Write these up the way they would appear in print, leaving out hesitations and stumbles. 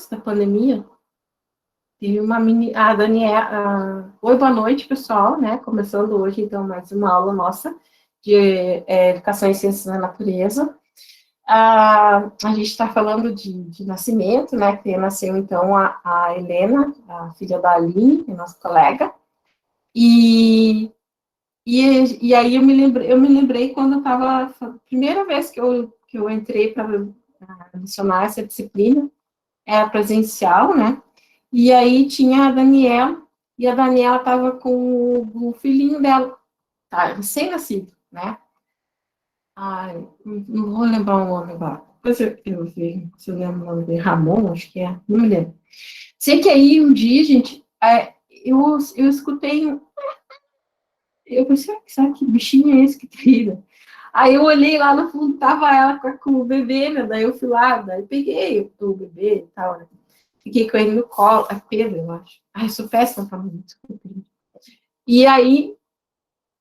antes da pandemia, teve uma a Daniela, oi, boa noite, pessoal, né, começando hoje, então, mais uma aula nossa de Educação em Ciências da Natureza. A gente está falando de nascimento, né, que nasceu, então, a Helena, a filha da Aline, que é nossa colega, e aí eu me lembrei quando eu estava, primeira vez que eu entrei para adicionar essa disciplina, era presencial, né? E aí tinha a Daniela, e a Daniela estava com o filhinho dela, tá? Recém-nascido, né? Ai, não vou lembrar o nome agora. Depois eu vejo se eu lembro o nome dele, Ramon, acho que é, não me lembro. Sei que aí um dia, gente, eu escutei, eu pensei, sabe que bichinho é esse que tira? Aí eu olhei lá no fundo, tava ela com o bebê, né? Daí eu fui lá, daí peguei o bebê e tal, né? Fiquei com ele no colo, é Pedro, eu acho. Ai, eu sou péssima pra mim, desculpa. E aí,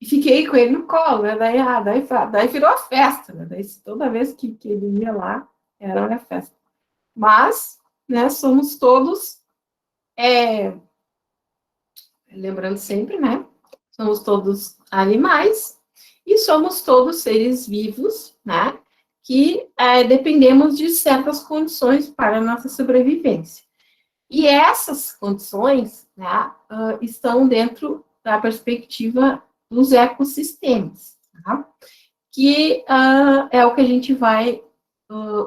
fiquei com ele no colo, né? Daí virou a festa, né? Daí toda vez que ele ia lá, era uma festa. Mas, né, somos todos, lembrando sempre, né? Somos todos animais e somos todos seres vivos, né? Que dependemos de certas condições para a nossa sobrevivência. E essas condições, né, estão dentro da perspectiva dos ecossistemas, tá? Que é o que a gente vai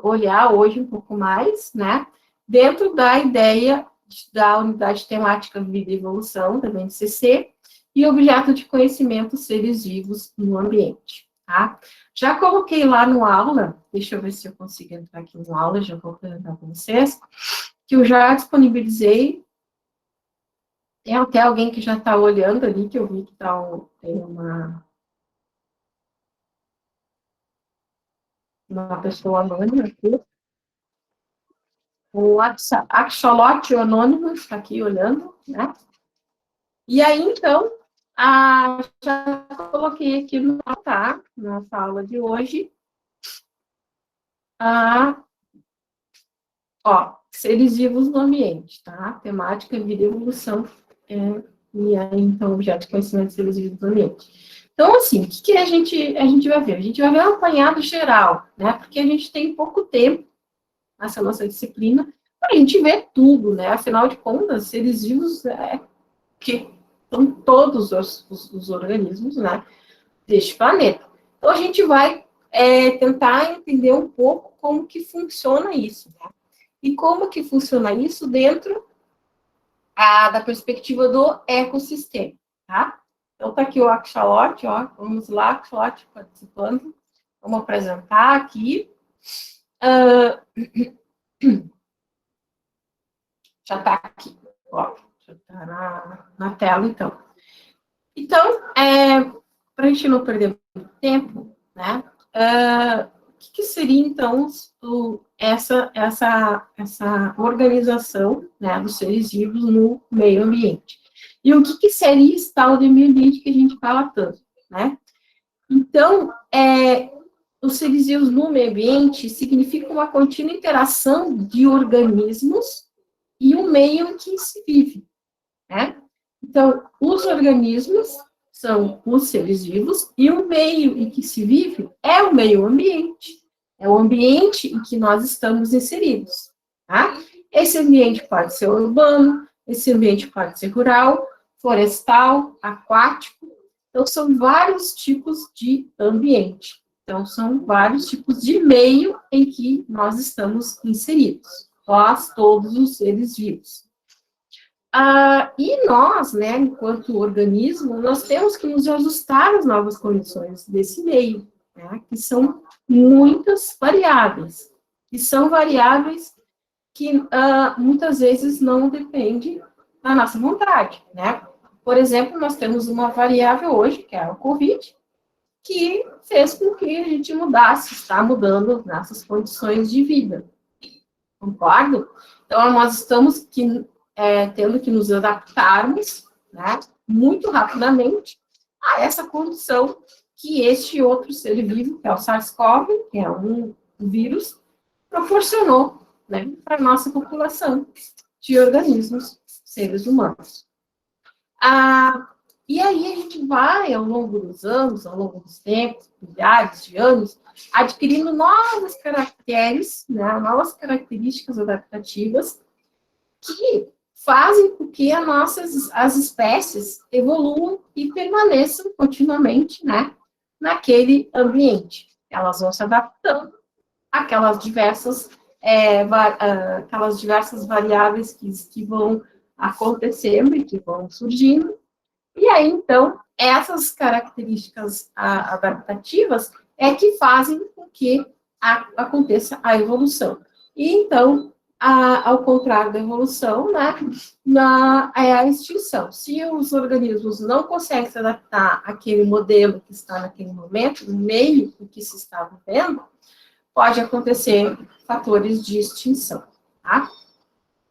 olhar hoje um pouco mais, né, dentro da ideia da unidade temática Vida e Evolução, da BNCC, e objeto de conhecimento seres vivos no ambiente, tá? Já coloquei lá no aula, deixa eu ver se eu consigo entrar aqui no aula, já vou apresentar para vocês, que eu já disponibilizei. Tem até alguém que já está olhando ali, que eu vi que tem uma pessoa anônima aqui. O Axolote Anônimo está aqui olhando, né? E aí, então, já coloquei aqui no tá, nossa aula de hoje, seres vivos no ambiente, tá? Temática, vida e evolução, e aí, então, objeto de conhecimento de seres vivos no ambiente. Então, assim, o que a gente vai ver? A gente vai ver um apanhado geral, né? Porque a gente tem pouco tempo nessa nossa disciplina para a gente ver tudo, né? Afinal de contas, seres vivos que são todos os organismos, né, deste planeta. Então, a gente vai tentar entender um pouco como que funciona isso, né? E como que funciona isso dentro da perspectiva do ecossistema, tá? Então, tá aqui o Axolote, ó, vamos lá, Axolote participando. Vamos apresentar aqui. Já está aqui, ó, já está na tela, então. Então, para a gente não perder muito tempo, né, o que seria, então, essa organização, né, dos seres vivos no meio ambiente? E o que seria esse tal de meio ambiente que a gente fala tanto, né? Então, os seres vivos no meio ambiente significa uma contínua interação de organismos e o meio em que se vive, né? Então, os organismos são os seres vivos e o meio em que se vive é o meio ambiente. É o ambiente em que nós estamos inseridos, tá? Esse ambiente pode ser urbano, esse ambiente pode ser rural, florestal, aquático. Então, são vários tipos de ambiente. Então, são vários tipos de meio em que nós estamos inseridos. Nós, todos os seres vivos. E nós, né, enquanto organismo, nós temos que nos ajustar às novas condições desse meio, né, que são muitas variáveis. E são variáveis que muitas vezes não dependem da nossa vontade, né? Por exemplo, nós temos uma variável hoje, que é o Covid, que fez com que a gente mudasse, está mudando nossas condições de vida. Concordo? Então, nós estamos tendo que nos adaptarmos, né, muito rapidamente a essa condição que este outro ser vivo, que é o SARS-CoV, que é um vírus, proporcionou, né, para a nossa população de organismos, seres humanos. E aí a gente vai, ao longo dos anos, ao longo dos tempos, milhares de anos, adquirindo novos caracteres, né, novas características adaptativas que fazem com que as espécies evoluam e permaneçam continuamente, né, naquele ambiente. Elas vão se adaptando àquelas aquelas diversas variáveis que vão acontecendo e que vão surgindo. E aí, então, essas características adaptativas é que fazem com que aconteça a evolução. E, então, ao contrário da evolução, né, é a extinção. Se os organismos não conseguem se adaptar àquele modelo que está naquele momento, no meio em que se está vivendo, pode acontecer fatores de extinção, tá?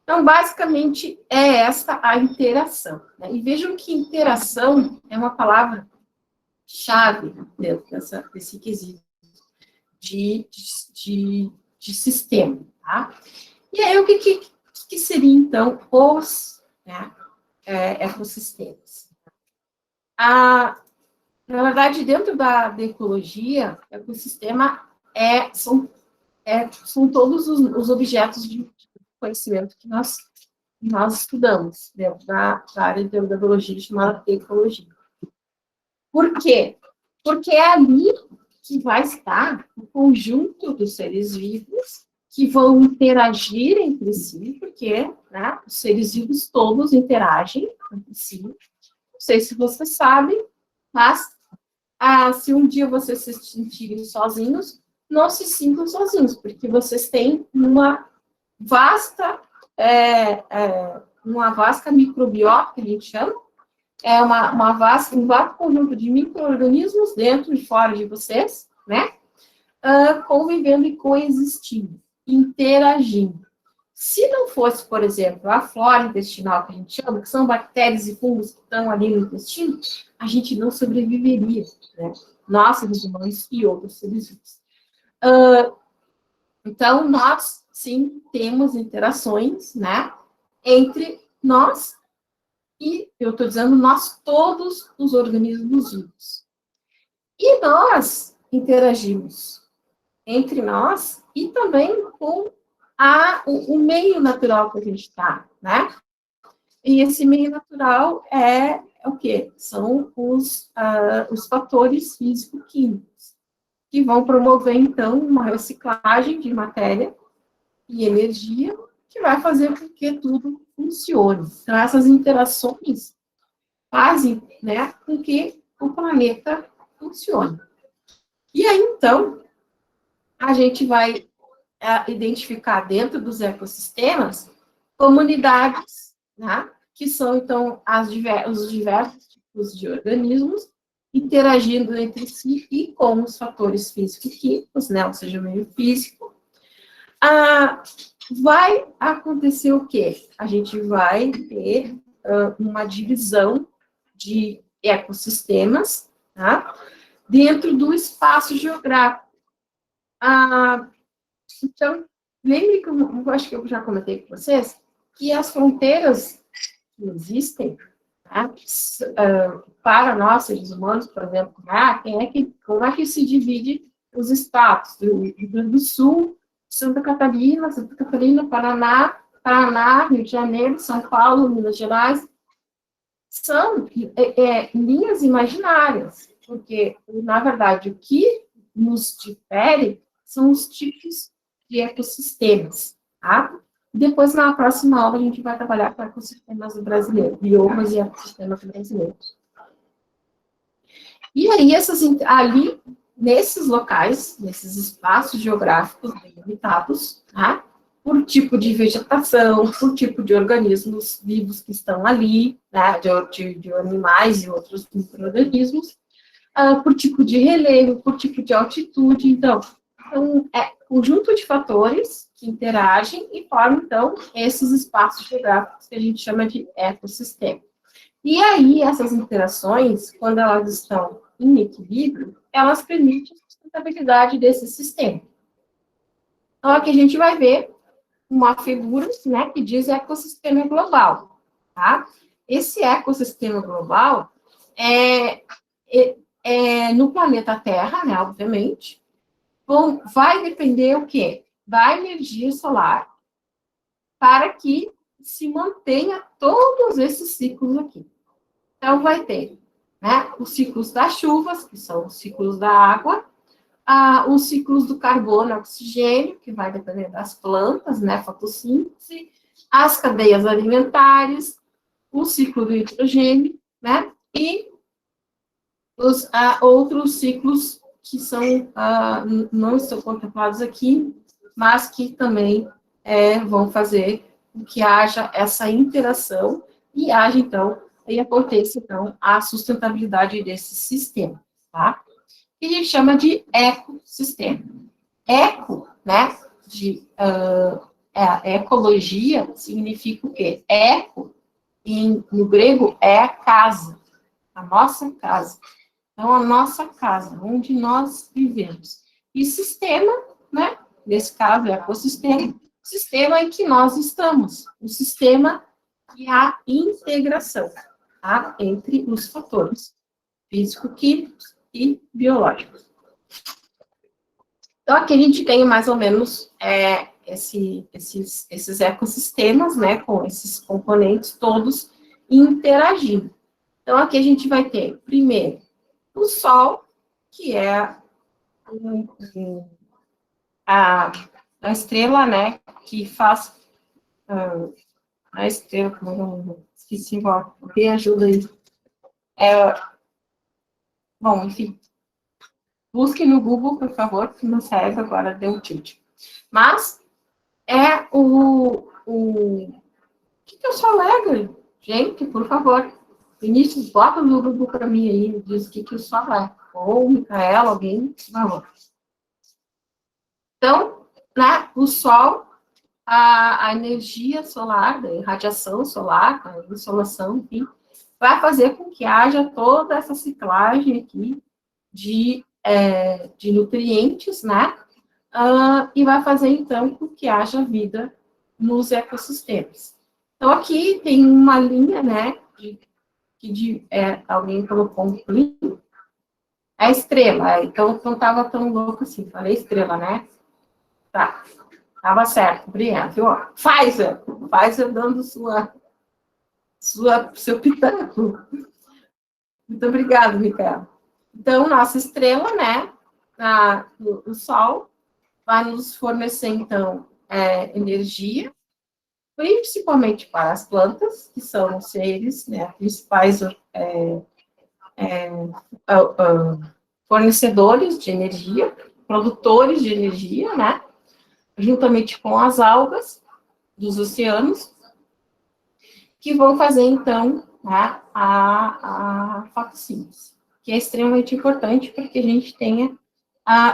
Então, basicamente, é essa a interação, né? E vejam que interação é uma palavra-chave dentro desse quesito de sistema, tá? E aí, o que seria, então, os, né, ecossistemas? Na verdade, dentro da ecologia, ecossistema são todos os objetos de conhecimento que nós estudamos dentro da área de biologia chamada ecologia. Por quê? Porque é ali que vai estar o conjunto dos seres vivos que vão interagir entre si, porque, né, os seres vivos todos interagem entre si. Não sei se vocês sabem, mas se um dia vocês se sentirem sozinhos, não se sintam sozinhos, porque vocês têm uma vasta microbiota, que a gente chama, um vasto conjunto de micro-organismos dentro e fora de vocês, né, convivendo e coexistindo, interagindo. Se não fosse, por exemplo, a flora intestinal, que a gente chama, que são bactérias e fungos que estão ali no intestino, a gente não sobreviveria, né? Nós, seres humanos e outros seres vivos. Então, nós, sim, temos interações, né, entre nós e, eu estou dizendo, nós, todos os organismos vivos. E nós interagimos entre nós e também com o meio natural que a gente está, né? E esse meio natural é o quê? São os fatores físico-químicos, que vão promover, então, uma reciclagem de matéria e energia, que vai fazer com que tudo funcione. Então, essas interações fazem, né, com que o planeta funcione. E aí, então, a gente vai identificar dentro dos ecossistemas comunidades, né, que são, então, os diversos tipos de organismos interagindo entre si e com os fatores físico-químicos, né, ou seja, o meio físico. Vai acontecer o quê? A gente vai ter uma divisão de ecossistemas, tá, dentro do espaço geográfico. Então, lembre que eu acho que eu já comentei com vocês que as fronteiras que existem, tá, para nós, seres humanos, por exemplo, como é que se divide os estados do Rio Grande do Sul, Santa Catarina, Paraná, Rio de Janeiro, São Paulo, Minas Gerais, são linhas imaginárias, porque, na verdade, o que nos difere são os tipos de ecossistemas, tá? Depois, na próxima aula, a gente vai trabalhar com ecossistemas brasileiros, biomas e ecossistemas brasileiros. E aí, ali, nesses locais, nesses espaços geográficos delimitados, tá? Por tipo de vegetação, por tipo de organismos vivos que estão ali, né? de animais e outros micro-organismos, por tipo de relevo, por tipo de altitude. Então, é conjunto de fatores que interagem e formam, então, esses espaços geográficos que a gente chama de ecossistema. E aí, essas interações, quando elas estão em equilíbrio, elas permitem a sustentabilidade desse sistema. Então, aqui a gente vai ver uma figura, né, que diz ecossistema global, tá? Esse ecossistema global no planeta Terra, né, obviamente, vai depender o quê? Da energia solar para que se mantenha todos esses ciclos aqui. Então, vai ter, né, os ciclos das chuvas, que são os ciclos da água, os ciclos do carbono e oxigênio, que vai depender das plantas, né, fotossíntese, as cadeias alimentares, o ciclo do nitrogênio, né, e os outros ciclos que são, não estão contemplados aqui, mas que também vão fazer com que haja essa interação e haja, então, e aconteça, então, a sustentabilidade desse sistema, tá? Que a gente chama de ecossistema. Eco, né, ecologia significa o quê? Eco, no grego, é a casa, a nossa casa. Então, a nossa casa, onde nós vivemos. E sistema, né, nesse caso é ecossistema, sistema em que nós estamos, o sistema e a integração, tá, entre os fatores físico-químicos e biológicos. Então, aqui a gente tem mais ou menos esses ecossistemas, né, com esses componentes todos interagindo. Então, aqui a gente vai ter, primeiro, o Sol, que é a estrela, né, que faz a estrela, esqueci igual, me ajuda aí. Bom, enfim, busque no Google, por favor, que não serve, agora deu um tilt. Mas é o que eu sou alegre? Gente, por favor, Vinícius, bota no Google para mim aí, diz o que eu sou alegre. Ou Micaela, alguém, por favor. Então, né, o Sol, a energia solar, a radiação solar, a insolação, enfim, vai fazer com que haja toda essa ciclagem aqui de nutrientes, né? E vai fazer, então, com que haja vida nos ecossistemas. Então, aqui tem uma linha, né, alguém colocou um print, a estrela, então não estava tão louco assim, falei estrela, né? Tá, estava certo, obrigada. Pfizer dando seu pitaco. Muito obrigada, Micaela. Então, nossa estrela, né, o Sol, vai nos fornecer, então, energia, principalmente para as plantas, que são os seres, né, principais fornecedores de energia, produtores de energia, né, juntamente com as algas dos oceanos, que vão fazer, então, né, a fotossíntese, que é extremamente importante para que a gente tenha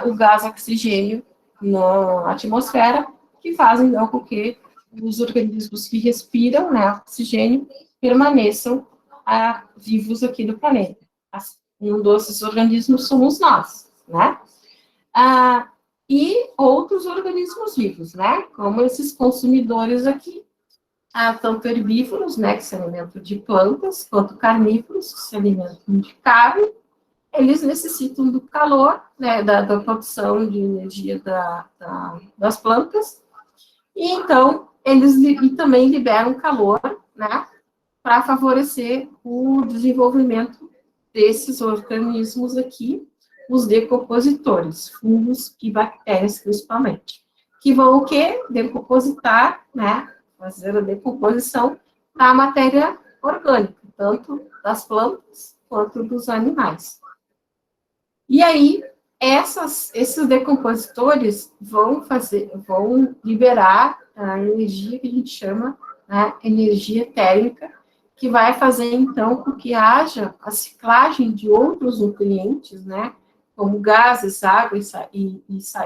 o gás oxigênio na atmosfera, que fazem, então, com que os organismos que respiram, né, oxigênio, permaneçam vivos aqui no planeta. Um desses organismos somos nós, né? E outros organismos vivos, né? Como esses consumidores aqui, tanto herbívoros, né, que se alimentam de plantas, quanto carnívoros, que se alimentam de carne, eles necessitam do calor, né, da produção de energia das plantas, e então eles também liberam calor, né, para favorecer o desenvolvimento desses organismos aqui, os decompositores, fungos e bactérias principalmente, que vão o quê? Decompositar, né, fazer a decomposição da matéria orgânica, tanto das plantas quanto dos animais. E aí, esses decompositores vão liberar a energia que a gente chama, né, energia térmica, que vai fazer, então, com que haja a ciclagem de outros nutrientes, né, como gases, água e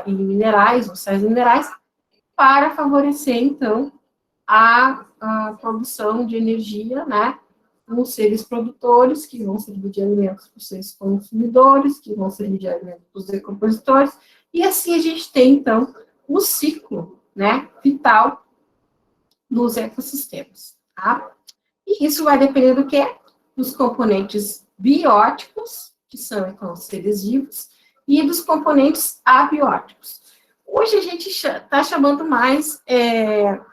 minerais, ou sais minerais, para favorecer, então, a produção de energia, né, os seres produtores, que vão servir de alimentos para os seres consumidores, que vão servir de alimentos para os decompositores, e assim a gente tem, então, o ciclo, né, vital nos ecossistemas, tá? E isso vai depender do quê? Dos componentes bióticos, que são, então, seres vivos, e dos componentes abióticos. Hoje a gente está chamando mais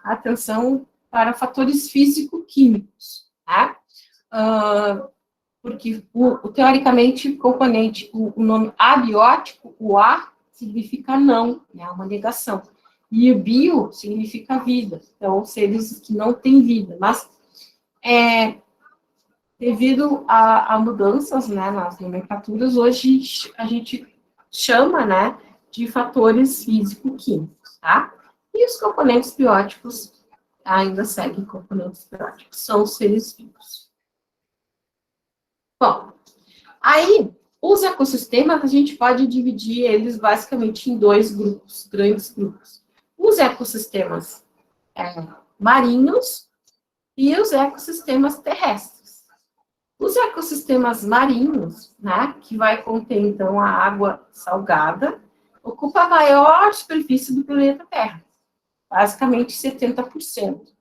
atenção para fatores físico-químicos, tá? Porque, teoricamente, o componente, o nome abiótico, o A, significa não, é uma negação. E o bio significa vida, então, seres que não têm vida. Mas, devido a mudanças, né, nas nomenclaturas, hoje a gente chama, né, de fatores físico-químicos, tá? E os componentes bióticos ainda seguem componentes bióticos, são os seres vivos. Bom, aí, os ecossistemas, a gente pode dividir eles basicamente em dois grupos, grandes grupos. Os ecossistemas marinhos e os ecossistemas terrestres. Os ecossistemas marinhos, né, que vai conter, então, a água salgada, ocupa a maior superfície do planeta Terra, basicamente 70%.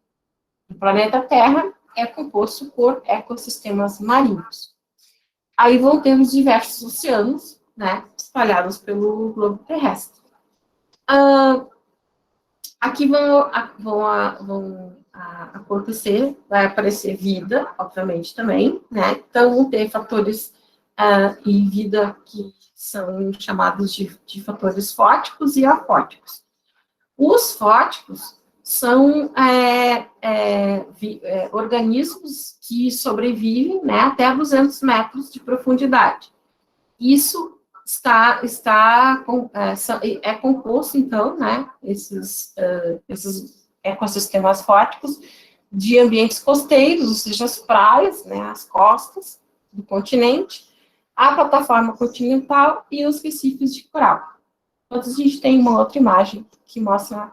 O planeta Terra é composto por ecossistemas marinhos. Aí vão ter os diversos oceanos, né, espalhados pelo globo terrestre. Aqui vão acontecer, vai aparecer vida, obviamente, também, né? Então, vão ter fatores e vida que são chamados de fatores fóticos e afóticos. Os fóticos são organismos que sobrevivem, né, até 200 metros de profundidade. Isso é composto, então, né, esses ecossistemas fóticos, de ambientes costeiros, ou seja, as praias, né, as costas do continente, a plataforma continental e os recifes de coral. Então, a gente tem uma outra imagem que mostra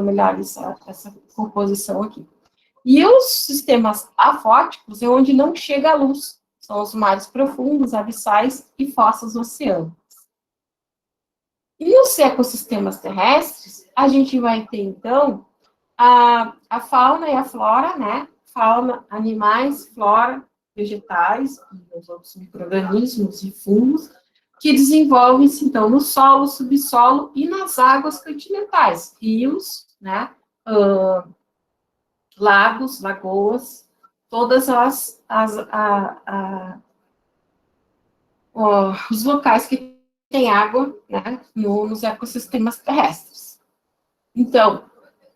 melhor essa composição aqui. E os sistemas afóticos é onde não chega a luz, são os mares profundos, abissais e fossas oceânicas. E nos ecossistemas terrestres, a gente vai ter, então, a fauna e a flora, né? Fauna, animais, flora, vegetais, e os outros micro-organismos e fungos, que desenvolvem-se, então, no solo, subsolo e nas águas continentais, rios, né? Lagos, lagoas, todas os locais que têm água, né, nos ecossistemas terrestres. Então,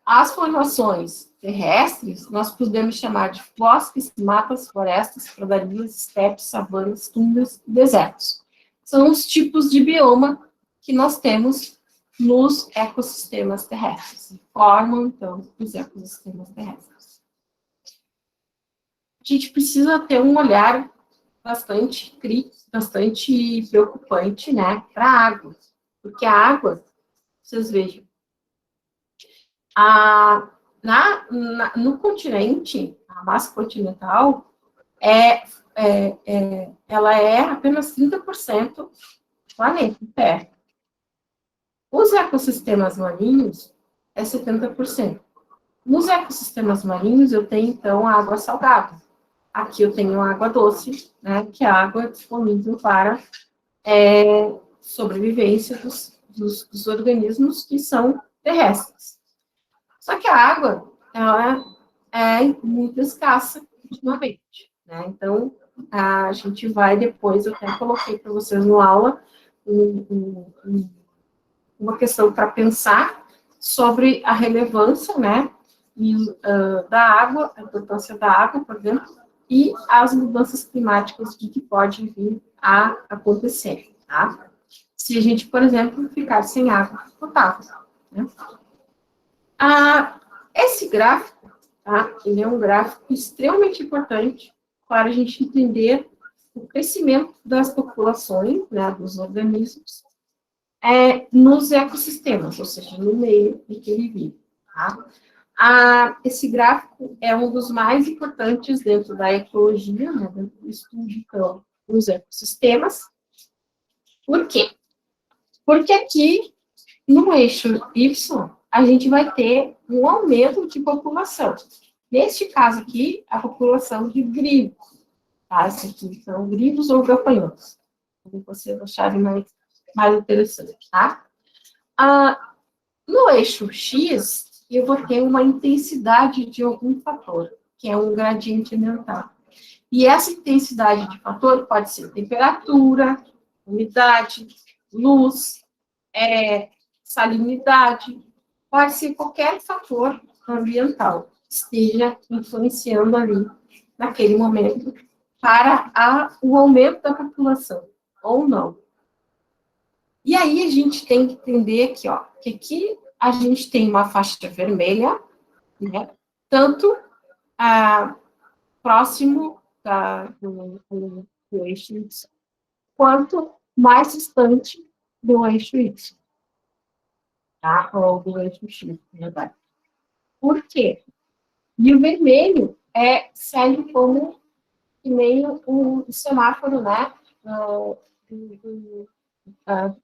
as formações terrestres, nós podemos chamar de bosques, matas, florestas, pradarias, estepes, savanas, túmulos e desertos. São os tipos de bioma que nós temos nos ecossistemas terrestres. Formam, então, os ecossistemas terrestres. A gente precisa ter um olhar bastante crítico, bastante preocupante, né, para a água. Porque a água, vocês vejam, no continente, a massa continental, ela é apenas 30% do planeta Terra. Os ecossistemas marinhos é 70%. Nos ecossistemas marinhos, eu tenho, então, a água salgada. Aqui eu tenho água doce, né, que é a água disponível para sobrevivência dos organismos que são terrestres. Só que a água, ela é muito escassa ultimamente, né? Então, a gente vai depois, eu até coloquei para vocês no aula, uma questão para pensar sobre a relevância, né, da água, a importância da água, por exemplo, e as mudanças climáticas que podem vir a acontecer, tá? Se a gente, por exemplo, ficar sem água potável, né? Esse gráfico, tá? Ele é um gráfico extremamente importante para a gente entender o crescimento das populações, né, dos organismos, nos ecossistemas, ou seja, no meio em que ele vive, tá? Esse gráfico é um dos mais importantes dentro da ecologia, né, dentro do estudo, então, dos ecossistemas. Por quê? Porque aqui, no eixo Y, a gente vai ter um aumento de população. Neste caso aqui, a população de grivos, tá? Esses aqui são grivos ou gafanhotos, como vocês acharem mais interessante, tá? No eixo X, eu vou ter uma intensidade de algum fator, que é um gradiente ambiental. E essa intensidade de fator pode ser temperatura, umidade, luz, salinidade, pode ser qualquer fator ambiental que esteja influenciando ali, naquele momento, para o aumento da população, ou não. E aí a gente tem que entender aqui, ó, que aqui a gente tem uma faixa vermelha, né, tanto próximo do eixo Y, quanto mais distante do eixo Y, tá? Ou do eixo X, na verdade. Por quê? E o vermelho serve como que nem um semáforo, né, do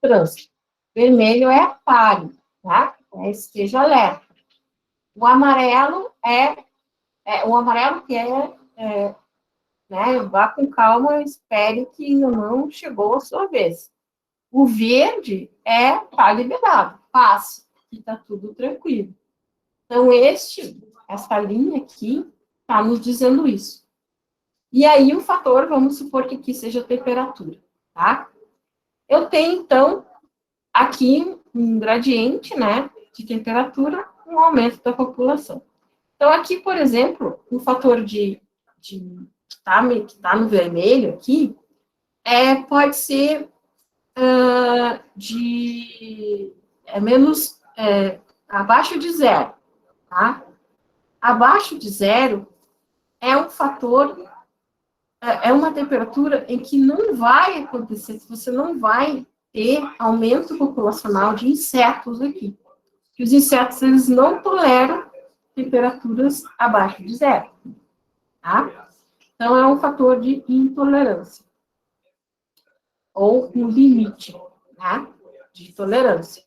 trânsito. Vermelho é pare, tá? Esteja alerta. O amarelo que né, vá com calma, espere que ainda não chegou a sua vez. O verde tá liberado, passe, que está tudo tranquilo. Então, essa linha aqui está nos dizendo isso. E aí, o fator, vamos supor que aqui seja a temperatura, tá? Eu tenho, então, aqui um gradiente, né, de temperatura, um aumento da população. Então, aqui, por exemplo, o fator que tá no vermelho aqui, pode ser menos, abaixo de zero, tá? Abaixo de zero é um fator, uma temperatura em que não vai acontecer, você não vai ter aumento populacional de insetos aqui. Que os insetos, eles não toleram temperaturas abaixo de zero, tá? Então, é um fator de intolerância. Ou um limite, né, de tolerância.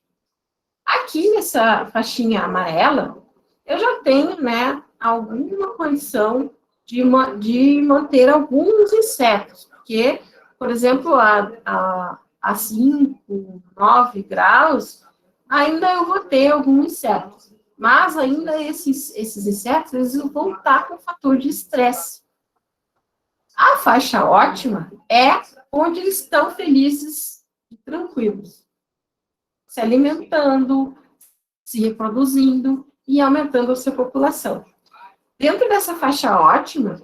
Aqui, nessa faixinha amarela, eu já tenho, né, alguma condição de manter alguns insetos, porque, por exemplo, a 5, 9 graus, ainda eu vou ter alguns insetos. Mas ainda esses insetos, eles vão estar com fator de estresse. A faixa ótima é onde eles estão felizes e tranquilos, se alimentando, se reproduzindo e aumentando a sua população. Dentro dessa faixa ótima,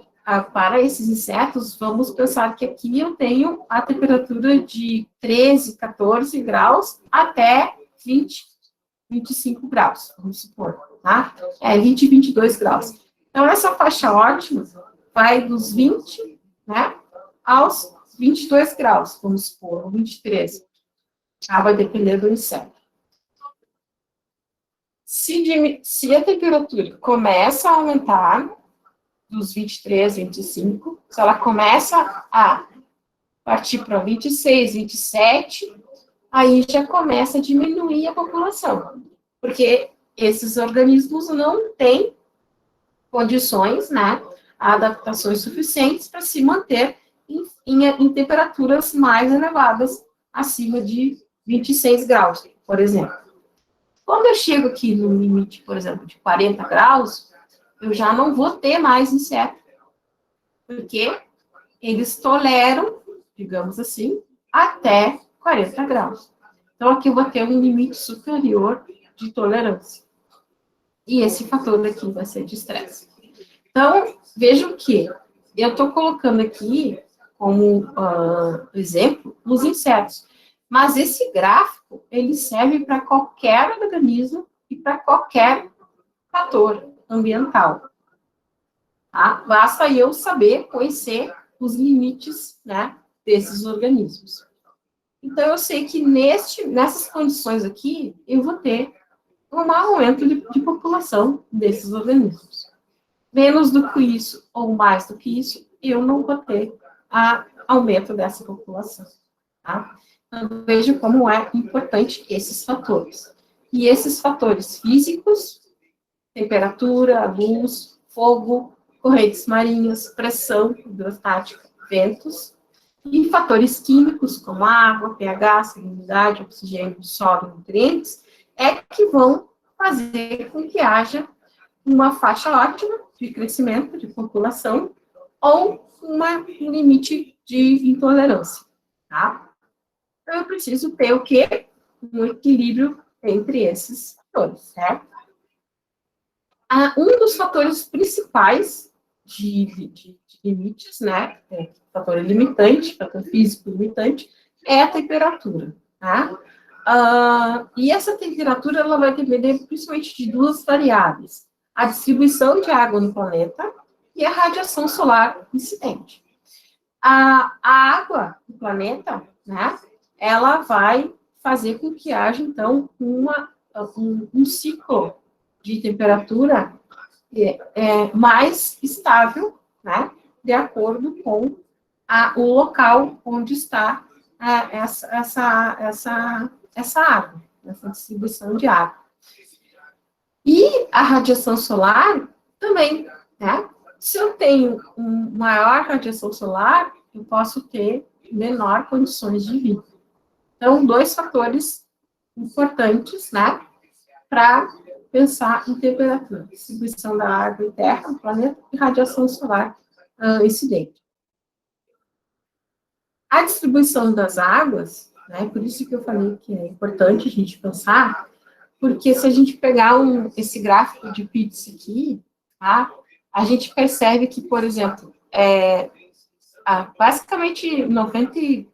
para esses insetos, vamos pensar que aqui eu tenho a temperatura de 13, 14 graus até 20, 25 graus, vamos supor, tá? 20, 22 graus. Então, essa faixa ótima vai dos 20, né, aos 22 graus, vamos supor, ou 23. Vai depender do inseto. Se a temperatura começa a aumentar, dos 23, 25, se ela começa a partir para 26, 27, aí já começa a diminuir a população, porque esses organismos não têm condições, né, adaptações suficientes para se manter em temperaturas mais elevadas, acima de 26 graus, por exemplo. Quando eu chego aqui no limite, por exemplo, de 40 graus, eu já não vou ter mais inseto, porque eles toleram, digamos assim, até 40 graus. Então, aqui eu vou ter um limite superior de tolerância. E esse fator aqui vai ser de estresse. Então, vejam que eu estou colocando aqui como exemplo os insetos. Mas esse gráfico, ele serve para qualquer organismo e para qualquer fator ambiental. Tá? Basta eu saber conhecer os limites, né, desses organismos. Então, eu sei que nessas condições aqui, eu vou ter um aumento de população desses organismos. Menos do que isso, ou mais do que isso, eu não vou ter aumento dessa população. Tá? Então, veja como é importante esses fatores. E esses fatores físicos, temperatura, luz, fogo, correntes marinhas, pressão hidrostática, ventos, e fatores químicos, como água, pH, salinidade, oxigênio, sódio, nutrientes, é que vão fazer com que haja uma faixa ótima de crescimento de população ou um limite de intolerância, tá? Então, eu preciso ter o quê? Um equilíbrio entre esses fatores, certo? Um dos fatores principais de limites, né? Fator limitante, fator físico limitante, é a temperatura, tá? E essa temperatura, ela vai depender principalmente de duas variáveis: a distribuição de água no planeta e a radiação solar incidente. A água do planeta, né, ela vai fazer com que haja, então, um ciclo de temperatura mais estável, né, de acordo com o local onde está essa água, essa distribuição de água. E a radiação solar também, né? Se eu tenho maior radiação solar, eu posso ter menor condições de vida. Então, dois fatores importantes, né, para pensar em temperatura: distribuição da água e terra no planeta e radiação solar incidente. A distribuição das águas, né, por isso que eu falei que é importante a gente pensar, porque se a gente pegar esse gráfico de Pitts aqui, tá, a gente percebe que, por exemplo, basicamente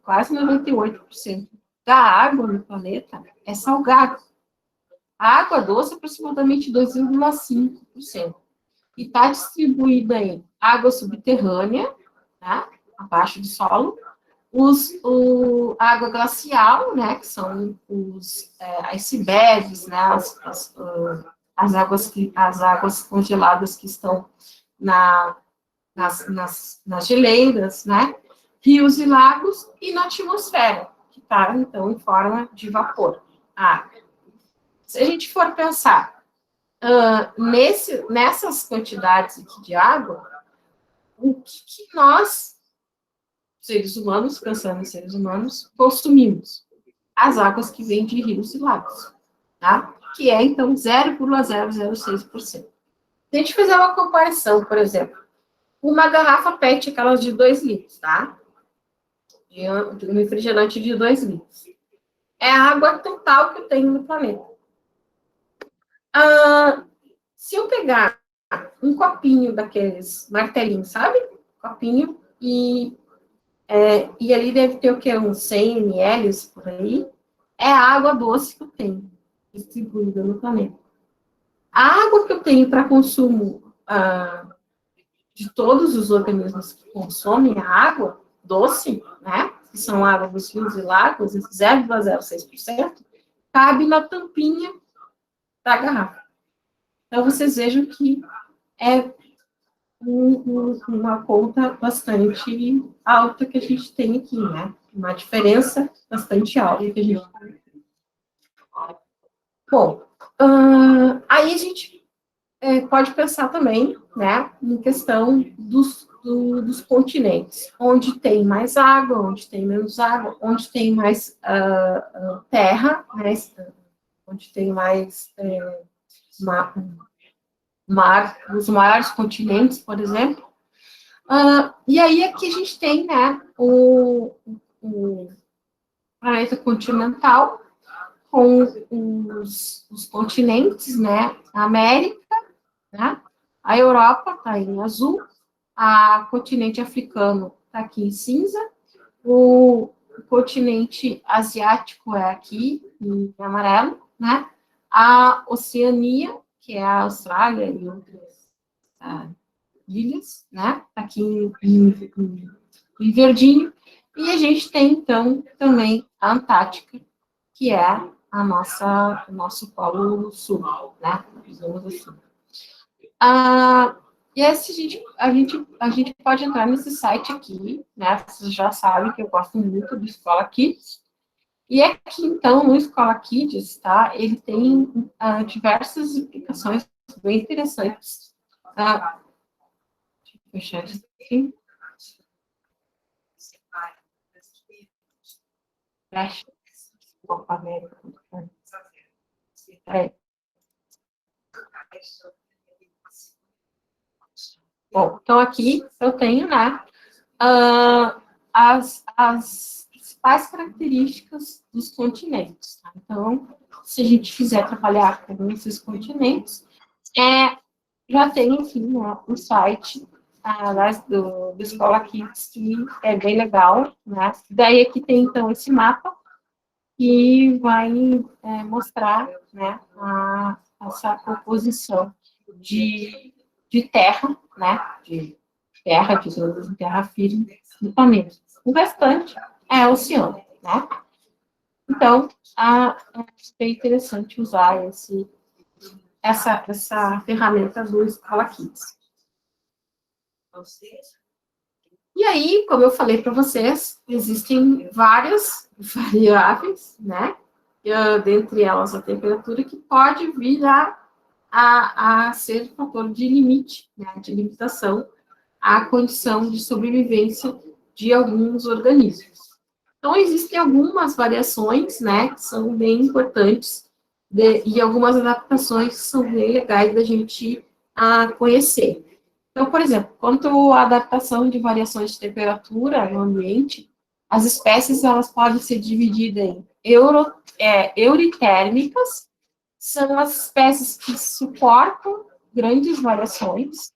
quase 98% da água no planeta é salgada. A água doce é aproximadamente 2,5%. E está distribuída em água subterrânea, né, abaixo do solo, a água glacial, né, que são os icebergs, né, as águas congeladas que estão nas geleiras, né, rios e lagos, e na atmosfera, que está, então, em forma de vapor. Se a gente for pensar nessas quantidades aqui de água, o que nós, seres humanos, pensando em seres humanos, consumimos? As águas que vêm de rios e lagos, tá? Que é, então, 0,006%. Se a gente fizer uma comparação, por exemplo, uma garrafa PET, aquelas de 2 litros, tá? De um refrigerante de 2 litros. É a água total que eu tenho no planeta. Se eu pegar um copinho daqueles martelinhos, sabe? Copinho, e ali deve ter o quê? Uns 100 ml por aí. É a água doce que eu tenho distribuída no planeta. A água que eu tenho para consumo de todos os organismos que consomem a água doce, né? Que são água dos rios e lagos, 0,06%, cabe na tampinha da garrafa. Então, vocês vejam que é uma conta bastante alta que a gente tem aqui, né? Uma diferença bastante alta que a gente tem. Bom, aí a gente pode pensar também, né, em questão dos continentes, onde tem mais água, onde tem menos água, onde tem mais terra, né, onde tem mais os maiores continentes, por exemplo. E aí aqui a gente tem, né, o planeta continental, com os continentes, né, a América, né, a Europa está em azul, o continente africano está aqui em cinza, o continente asiático é aqui em amarelo, né, a Oceania, que é a Austrália e outras ilhas, né, aqui em verdinho, e a gente tem, então, também a Antártica, que é o nosso polo sul, né, zona do sul. E a gente pode entrar nesse site aqui, né, vocês já sabem que eu gosto muito do Escola Kids, E aqui, então, no Escola Kids, tá? Ele tem diversas aplicações bem interessantes. Deixa eu fechar isso aqui. Fecha. Bom, então aqui eu tenho, né, as principais características dos continentes. Tá? Então, se a gente quiser trabalhar com esses continentes, já tem, enfim, né, um site do Escola Kids, que é bem legal, né? Daí aqui tem, então, esse mapa, que vai mostrar, né, essa composição de terra, né, de terra, de terra firme, do planeta. O restante é oceano, né? Então, é bem interessante usar essa ferramenta do Scala Kids. E aí, como eu falei para vocês, existem várias variáveis, né? Dentre elas a temperatura, que pode vir a ser fator de limite, né? De limitação à condição de sobrevivência de alguns organismos. Então, existem algumas variações, né, que são bem importantes, e algumas adaptações que são bem legais da gente conhecer. Então, por exemplo, quanto à adaptação de variações de temperatura no ambiente, as espécies elas podem ser divididas em euritérmicas, são as espécies que suportam grandes variações,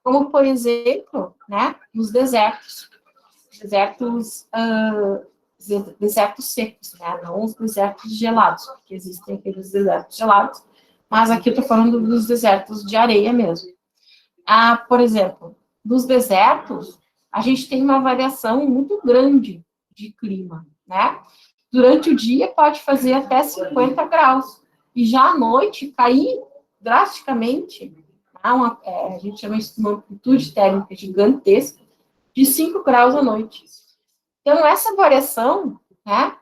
como, por exemplo, né, nos desertos. Desertos secos, né, não os desertos gelados, porque existem aqueles desertos gelados, mas aqui eu estou falando dos desertos de areia mesmo. Por exemplo, nos desertos, a gente tem uma variação muito grande de clima, né? Durante o dia pode fazer até 50 graus, e já à noite cair drasticamente, a gente chama isso de uma amplitude térmica gigantesca, de 5 graus à noite. Então, essa variação, né,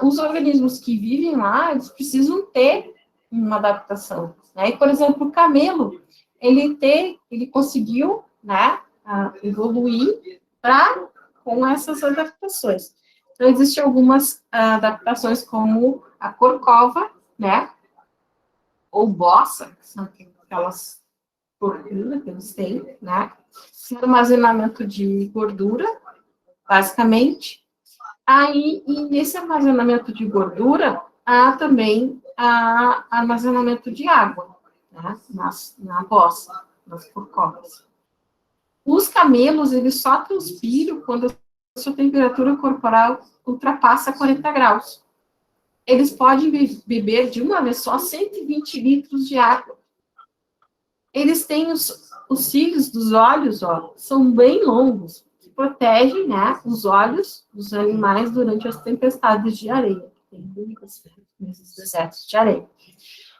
os organismos que vivem lá, eles precisam ter uma adaptação. Né? E, por exemplo, o camelo, ele conseguiu, né, evoluir com essas adaptações. Então, existem algumas adaptações, como a corcova, né, ou bossa, que são aquelas gorduras que eles têm, né, armazenamento de gordura, basicamente. Aí, e nesse armazenamento de gordura, há também armazenamento de água, né, na bossa, nas corcovas. Os camelos, eles só transpiram quando a sua temperatura corporal ultrapassa 40 graus. Eles podem beber de uma vez só 120 litros de água. Eles têm os cílios dos olhos, ó, são bem longos, que protegem, né, os olhos dos animais durante as tempestades de areia. Tem muitos nesses desertos de areia.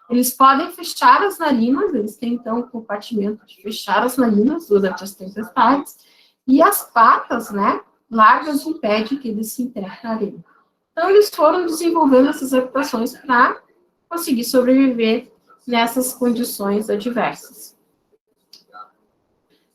Eles podem fechar as narinas, eles têm, então, um compartimento de fechar as narinas durante as tempestades, e as patas, né, largas impedem que eles se enterrem na areia. Então, eles foram desenvolvendo essas adaptações para conseguir sobreviver nessas condições adversas.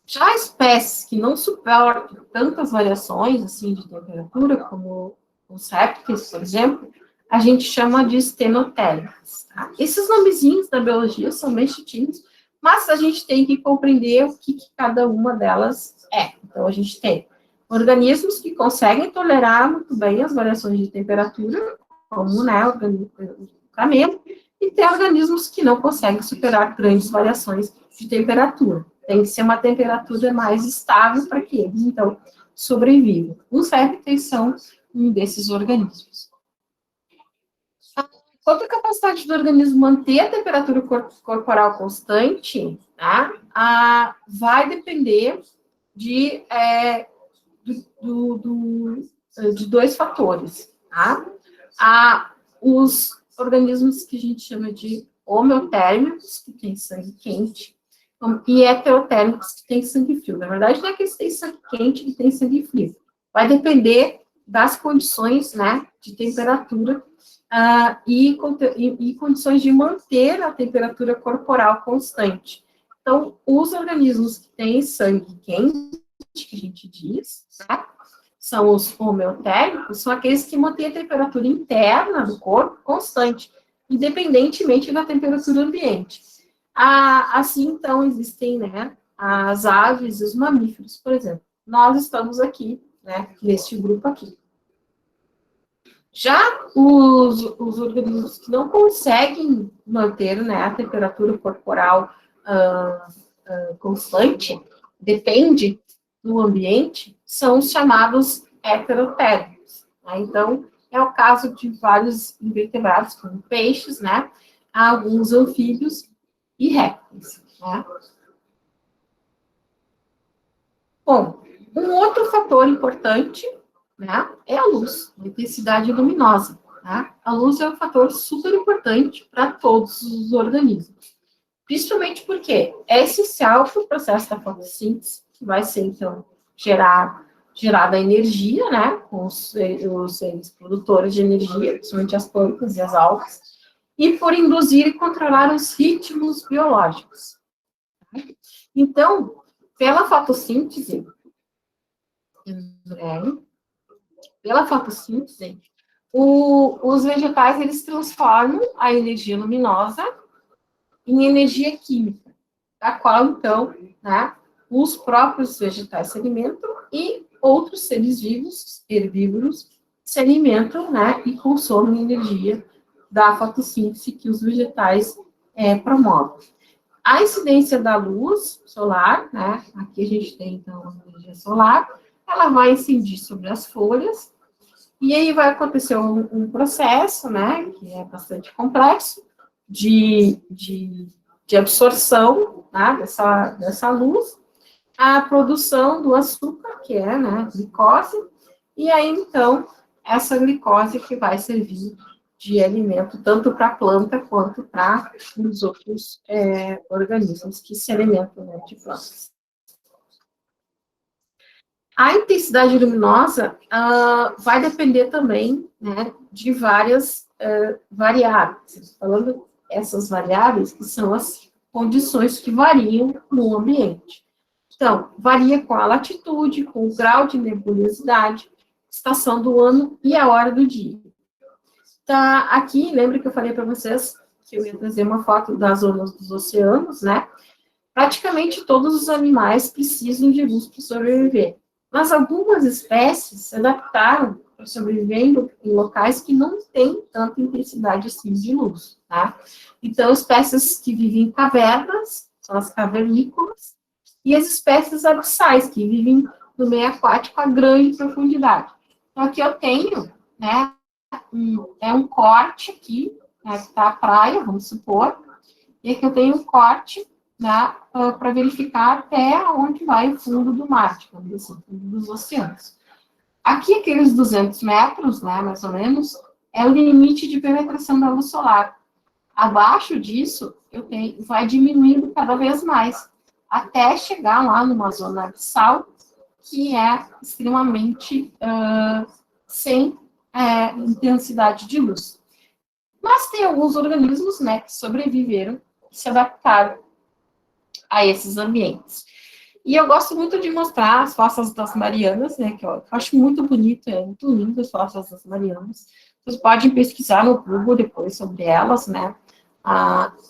Já espécies que não suportam tantas variações assim, de temperatura, como os répteis, por exemplo, a gente chama de estenotérmicas. Tá? Esses nomezinhos da biologia são bem chutinhos, mas a gente tem que compreender o que cada uma delas é. Então, a gente tem organismos que conseguem tolerar muito bem as variações de temperatura, como, né, o camelo, e tem organismos que não conseguem superar grandes variações de temperatura. Tem que ser uma temperatura mais estável para que eles, então, sobrevivam. Os répteis são um desses organismos. Quanto à capacidade do organismo manter a temperatura corporal constante, tá, vai depender de dois fatores. Tá? Os organismos que a gente chama de homeotérmicos, que têm sangue quente, e heterotérmicos, que têm sangue frio. Na verdade, não é que eles têm sangue quente e têm sangue frio. Vai depender das condições, né, de temperatura e condições de manter a temperatura corporal constante. Então, os organismos que têm sangue quente, que a gente diz, né, são os homeotéricos, são aqueles que mantêm a temperatura interna do corpo constante, independentemente da temperatura ambiente. Assim, então, existem, né, as aves e os mamíferos, por exemplo. Nós estamos aqui, né, neste grupo aqui. Já os organismos que não conseguem manter, né, a temperatura corporal constante, depende do ambiente, são os chamados heterotérmicos. Né? Então, é o caso de vários invertebrados, como peixes, né, alguns anfíbios e répteis. Né? Bom, um outro fator importante, né, é a luz, a intensidade luminosa. Né? A luz é um fator super importante para todos os organismos, principalmente porque é essencial para o processo da fotossíntese, que vai ser, então, gerada energia, né, com os seres produtores de energia, principalmente as plantas e as algas, e por induzir e controlar os ritmos biológicos. Então, pela fotossíntese, os vegetais, eles transformam a energia luminosa em energia química, da qual, então, né, os próprios vegetais se alimentam e outros seres vivos, herbívoros, se alimentam, né, e consomem energia da fotossíntese que os vegetais promovem. A incidência da luz solar, né, aqui a gente tem, então, a energia solar, ela vai incidir sobre as folhas, e aí vai acontecer um processo, né, que é bastante complexo, de absorção, né, dessa luz, a produção do açúcar, que é, né, glicose, e aí, então, essa glicose que vai servir de alimento tanto para a planta quanto para os outros organismos que se alimentam, né, de plantas. A intensidade luminosa vai depender também, né, de várias variáveis. Falando essas variáveis, que são as condições que variam no ambiente. Então, varia com a latitude, com o grau de nebulosidade, estação do ano e a hora do dia. Tá aqui, lembra que eu falei para vocês que eu ia trazer uma foto das zonas dos oceanos, né? Praticamente todos os animais precisam de luz para sobreviver. Mas algumas espécies se adaptaram para sobreviver em locais que não têm tanta intensidade assim de luz, tá? Então, espécies que vivem em cavernas, são as cavernícolas, e as espécies abissais, que vivem no meio aquático a grande profundidade. Então, aqui eu tenho, né, um corte aqui, né, que está a praia, vamos supor, e aqui eu tenho um corte, né, para verificar até onde vai o fundo do mar, digamos assim, fundo dos oceanos. Aqui, aqueles 200 metros, né, mais ou menos, é o limite de penetração da luz solar. Abaixo disso, vai diminuindo cada vez mais, até chegar lá numa zona abissal, que é extremamente sem intensidade de luz. Mas tem alguns organismos, né, que sobreviveram, que se adaptaram a esses ambientes. E eu gosto muito de mostrar as fossas das Marianas, né, que eu acho muito bonito, é muito lindo as fossas das Marianas. Vocês podem pesquisar no Google depois sobre elas, né.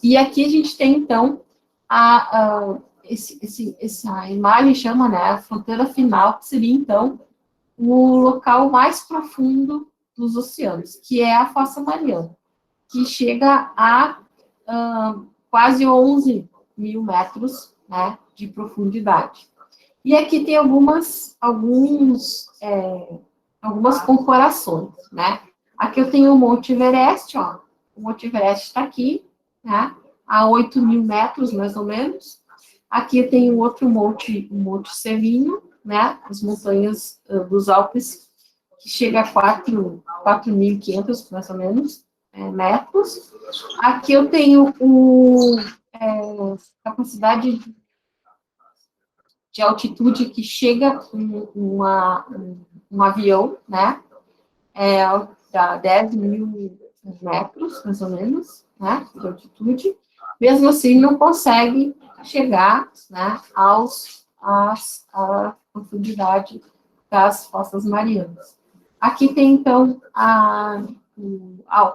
E aqui a gente tem, então, essa imagem chama, né, a fronteira final, que seria, então, o local mais profundo dos oceanos, que é a Fossa Mariana, que chega a quase 11 mil metros, né, de profundidade. E aqui tem algumas comparações, né? Aqui eu tenho o Monte Everest, ó. O Monte Everest está aqui, né, a 8 mil metros, mais ou menos. Aqui eu tenho outro monte, o Monte Sevinho, né, as montanhas dos Alpes, que chega a 4.500, mais ou menos, metros. Aqui eu tenho capacidade de altitude que chega um avião, né, a 10 mil metros, mais ou menos, né, de altitude, mesmo assim não consegue chegar, né, à profundidade das fossas marianas. Aqui tem, então, a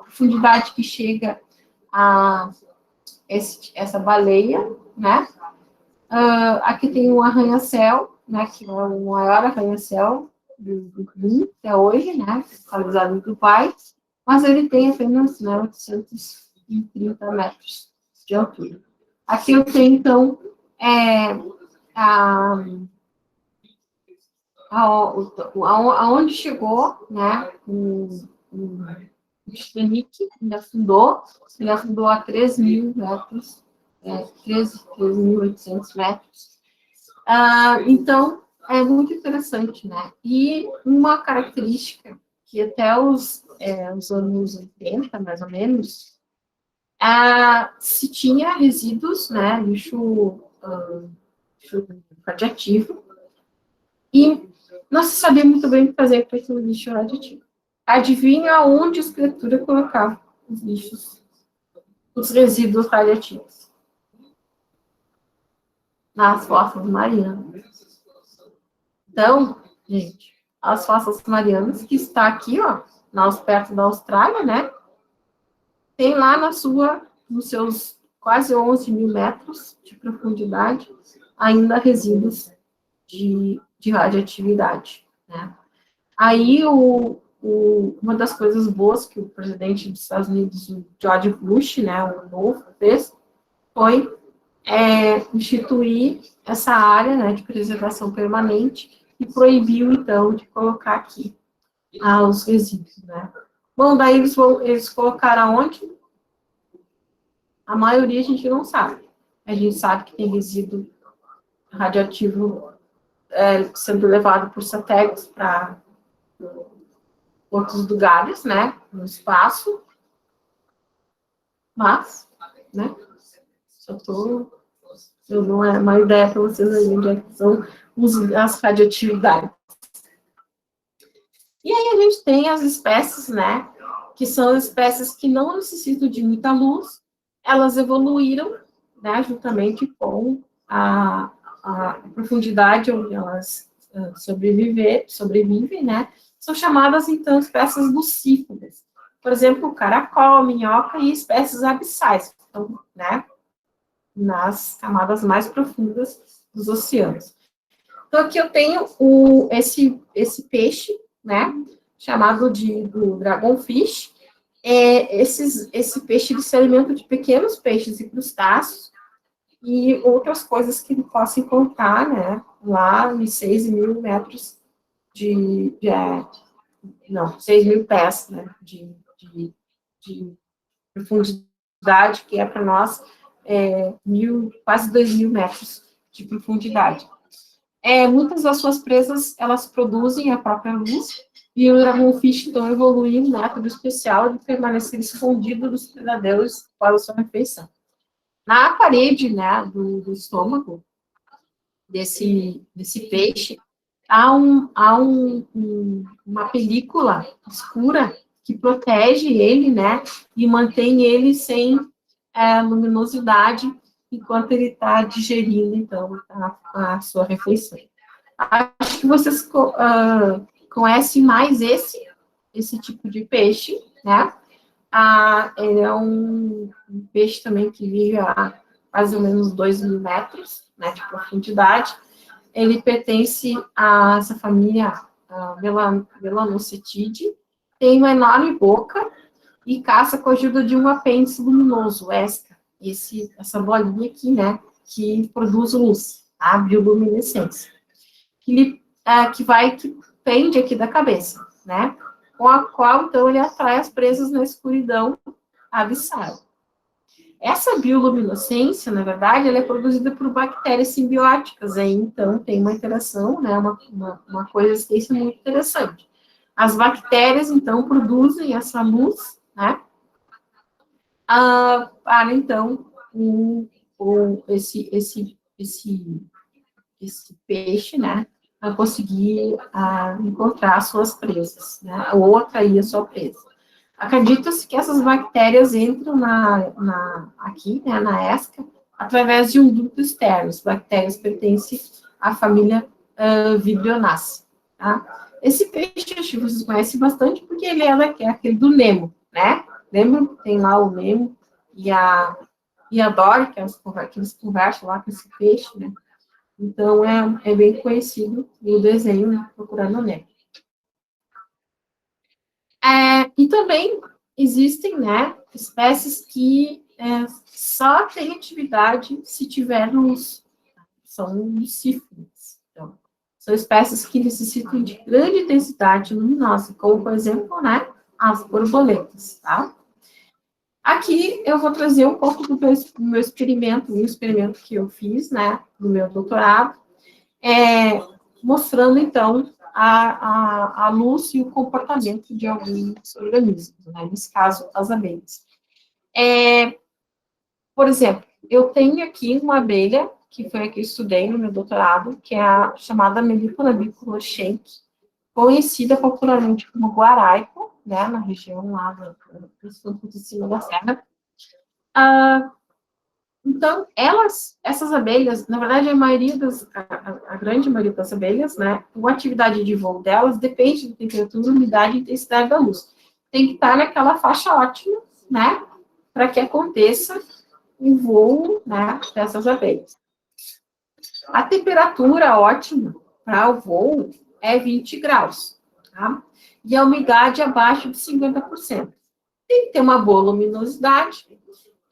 profundidade que chega a essa baleia, né? Aqui tem um arranha-céu, né, que é o maior arranha-céu do mundo até hoje, né, localizado em Dubai, mas ele tem apenas, né, 830 metros de altura. Aqui eu tenho, então, aonde chegou, né, o Titanic, ele afundou a 3 mil metros, 13.800 metros. Então, é muito interessante, né? E uma característica que até os anos 80, mais ou menos, se tinha resíduos, né, lixo radioativo, e não se sabia muito bem o que fazer com esse lixo radioativo. Adivinha onde as criaturas colocavam os lixos, os resíduos radioativos? Nas fossas marianas. Então, gente, as fossas marianas, que está aqui, ó, perto da Austrália, né? Tem lá nos seus quase 11 mil metros de profundidade, ainda resíduos de radioatividade, né? Aí, uma das coisas boas que o presidente dos Estados Unidos, o George Bush, né, o novo, fez, foi instituir essa área, né, de preservação permanente e proibiu, então, de colocar aqui os resíduos, né. Bom, daí eles colocaram onde? A maioria a gente não sabe. A gente sabe que tem resíduo radioativo sendo levado por satélites para outros lugares, né, no espaço, mas, né, eu não é uma ideia para vocês aí onde é que são as radioatividades. E aí a gente tem as espécies, né, que são espécies que não necessitam de muita luz, elas evoluíram, né, juntamente com a profundidade onde elas sobrevivem, né, são chamadas, então, espécies lucíferas. Por exemplo, caracol, minhoca e espécies abissais, então, né, nas camadas mais profundas dos oceanos. Então, aqui eu tenho esse peixe, né, chamado do dragonfish. Esse peixe ele se alimenta de pequenos peixes e crustáceos e outras coisas que ele possa encontrar, né, lá em 6 mil metros 6 mil pés, né, de profundidade, que é para nós quase 2 mil metros de profundidade. Muitas das suas presas, elas produzem a própria luz, e o dragonfish, então, evoluiu um método especial de permanecer escondido dos predadores para a sua refeição. Na parede, né, do estômago desse peixe, há uma película escura que protege ele, né, e mantém ele sem luminosidade enquanto ele está digerindo, então, a sua refeição. Acho que vocês conhecem mais esse tipo de peixe, né? Ele é um peixe também que vive a mais ou menos 2 mil metros, né, de profundidade. Ele pertence a essa família Melanocetidae, tem uma enorme boca e caça com a ajuda de um apêndice luminoso, essa bolinha aqui, né, que produz luz, a bioluminescência, que pende aqui da cabeça, né, com a qual, então, ele atrai as presas na escuridão abissal. Essa bioluminescência, na verdade, ela é produzida por bactérias simbióticas, aí, então, tem uma interação, né, uma coexistência muito interessante. As bactérias, então, produzem essa luz, né, para, então, esse esse peixe, né, a conseguir encontrar suas presas, né, ou atrair a sua presa. Acredita-se que essas bactérias entram aqui, né, na ESCA, através de um duto externo. As bactérias pertencem à família Vibrionaceae, tá? Esse peixe, acho que vocês conhecem bastante, porque ele é aquele do Nemo, né? Lembra? Tem lá o Nemo e a Dory, que eles conversam lá com esse peixe, né? Então, é bem conhecido o desenho, né? Procurando Nemo. E também existem, né, espécies que só têm atividade se tivermos, são lucíferas. Então, são espécies que necessitam de grande densidade luminosa, como, por exemplo, né, as borboletas, tá? Aqui eu vou trazer um pouco do meu experimento, um experimento que eu fiz, né, do meu doutorado, mostrando, então, a luz e o comportamento de alguns organismos, né? Nesse caso, as abelhas. Por exemplo, eu tenho aqui uma abelha, que foi a que eu estudei no meu doutorado, que é a chamada Melipona bicolor Schenck, conhecida popularmente como guaraico, né, na região lá dos campos de cima da serra. Então, essas abelhas, na verdade, a grande maioria das abelhas, né, a atividade de voo delas depende da temperatura, umidade e intensidade da luz. Tem que estar naquela faixa ótima, né, para que aconteça o voo, né, dessas abelhas. A temperatura ótima para o voo é 20 graus, tá? E a umidade abaixo de 50%. Tem que ter uma boa luminosidade,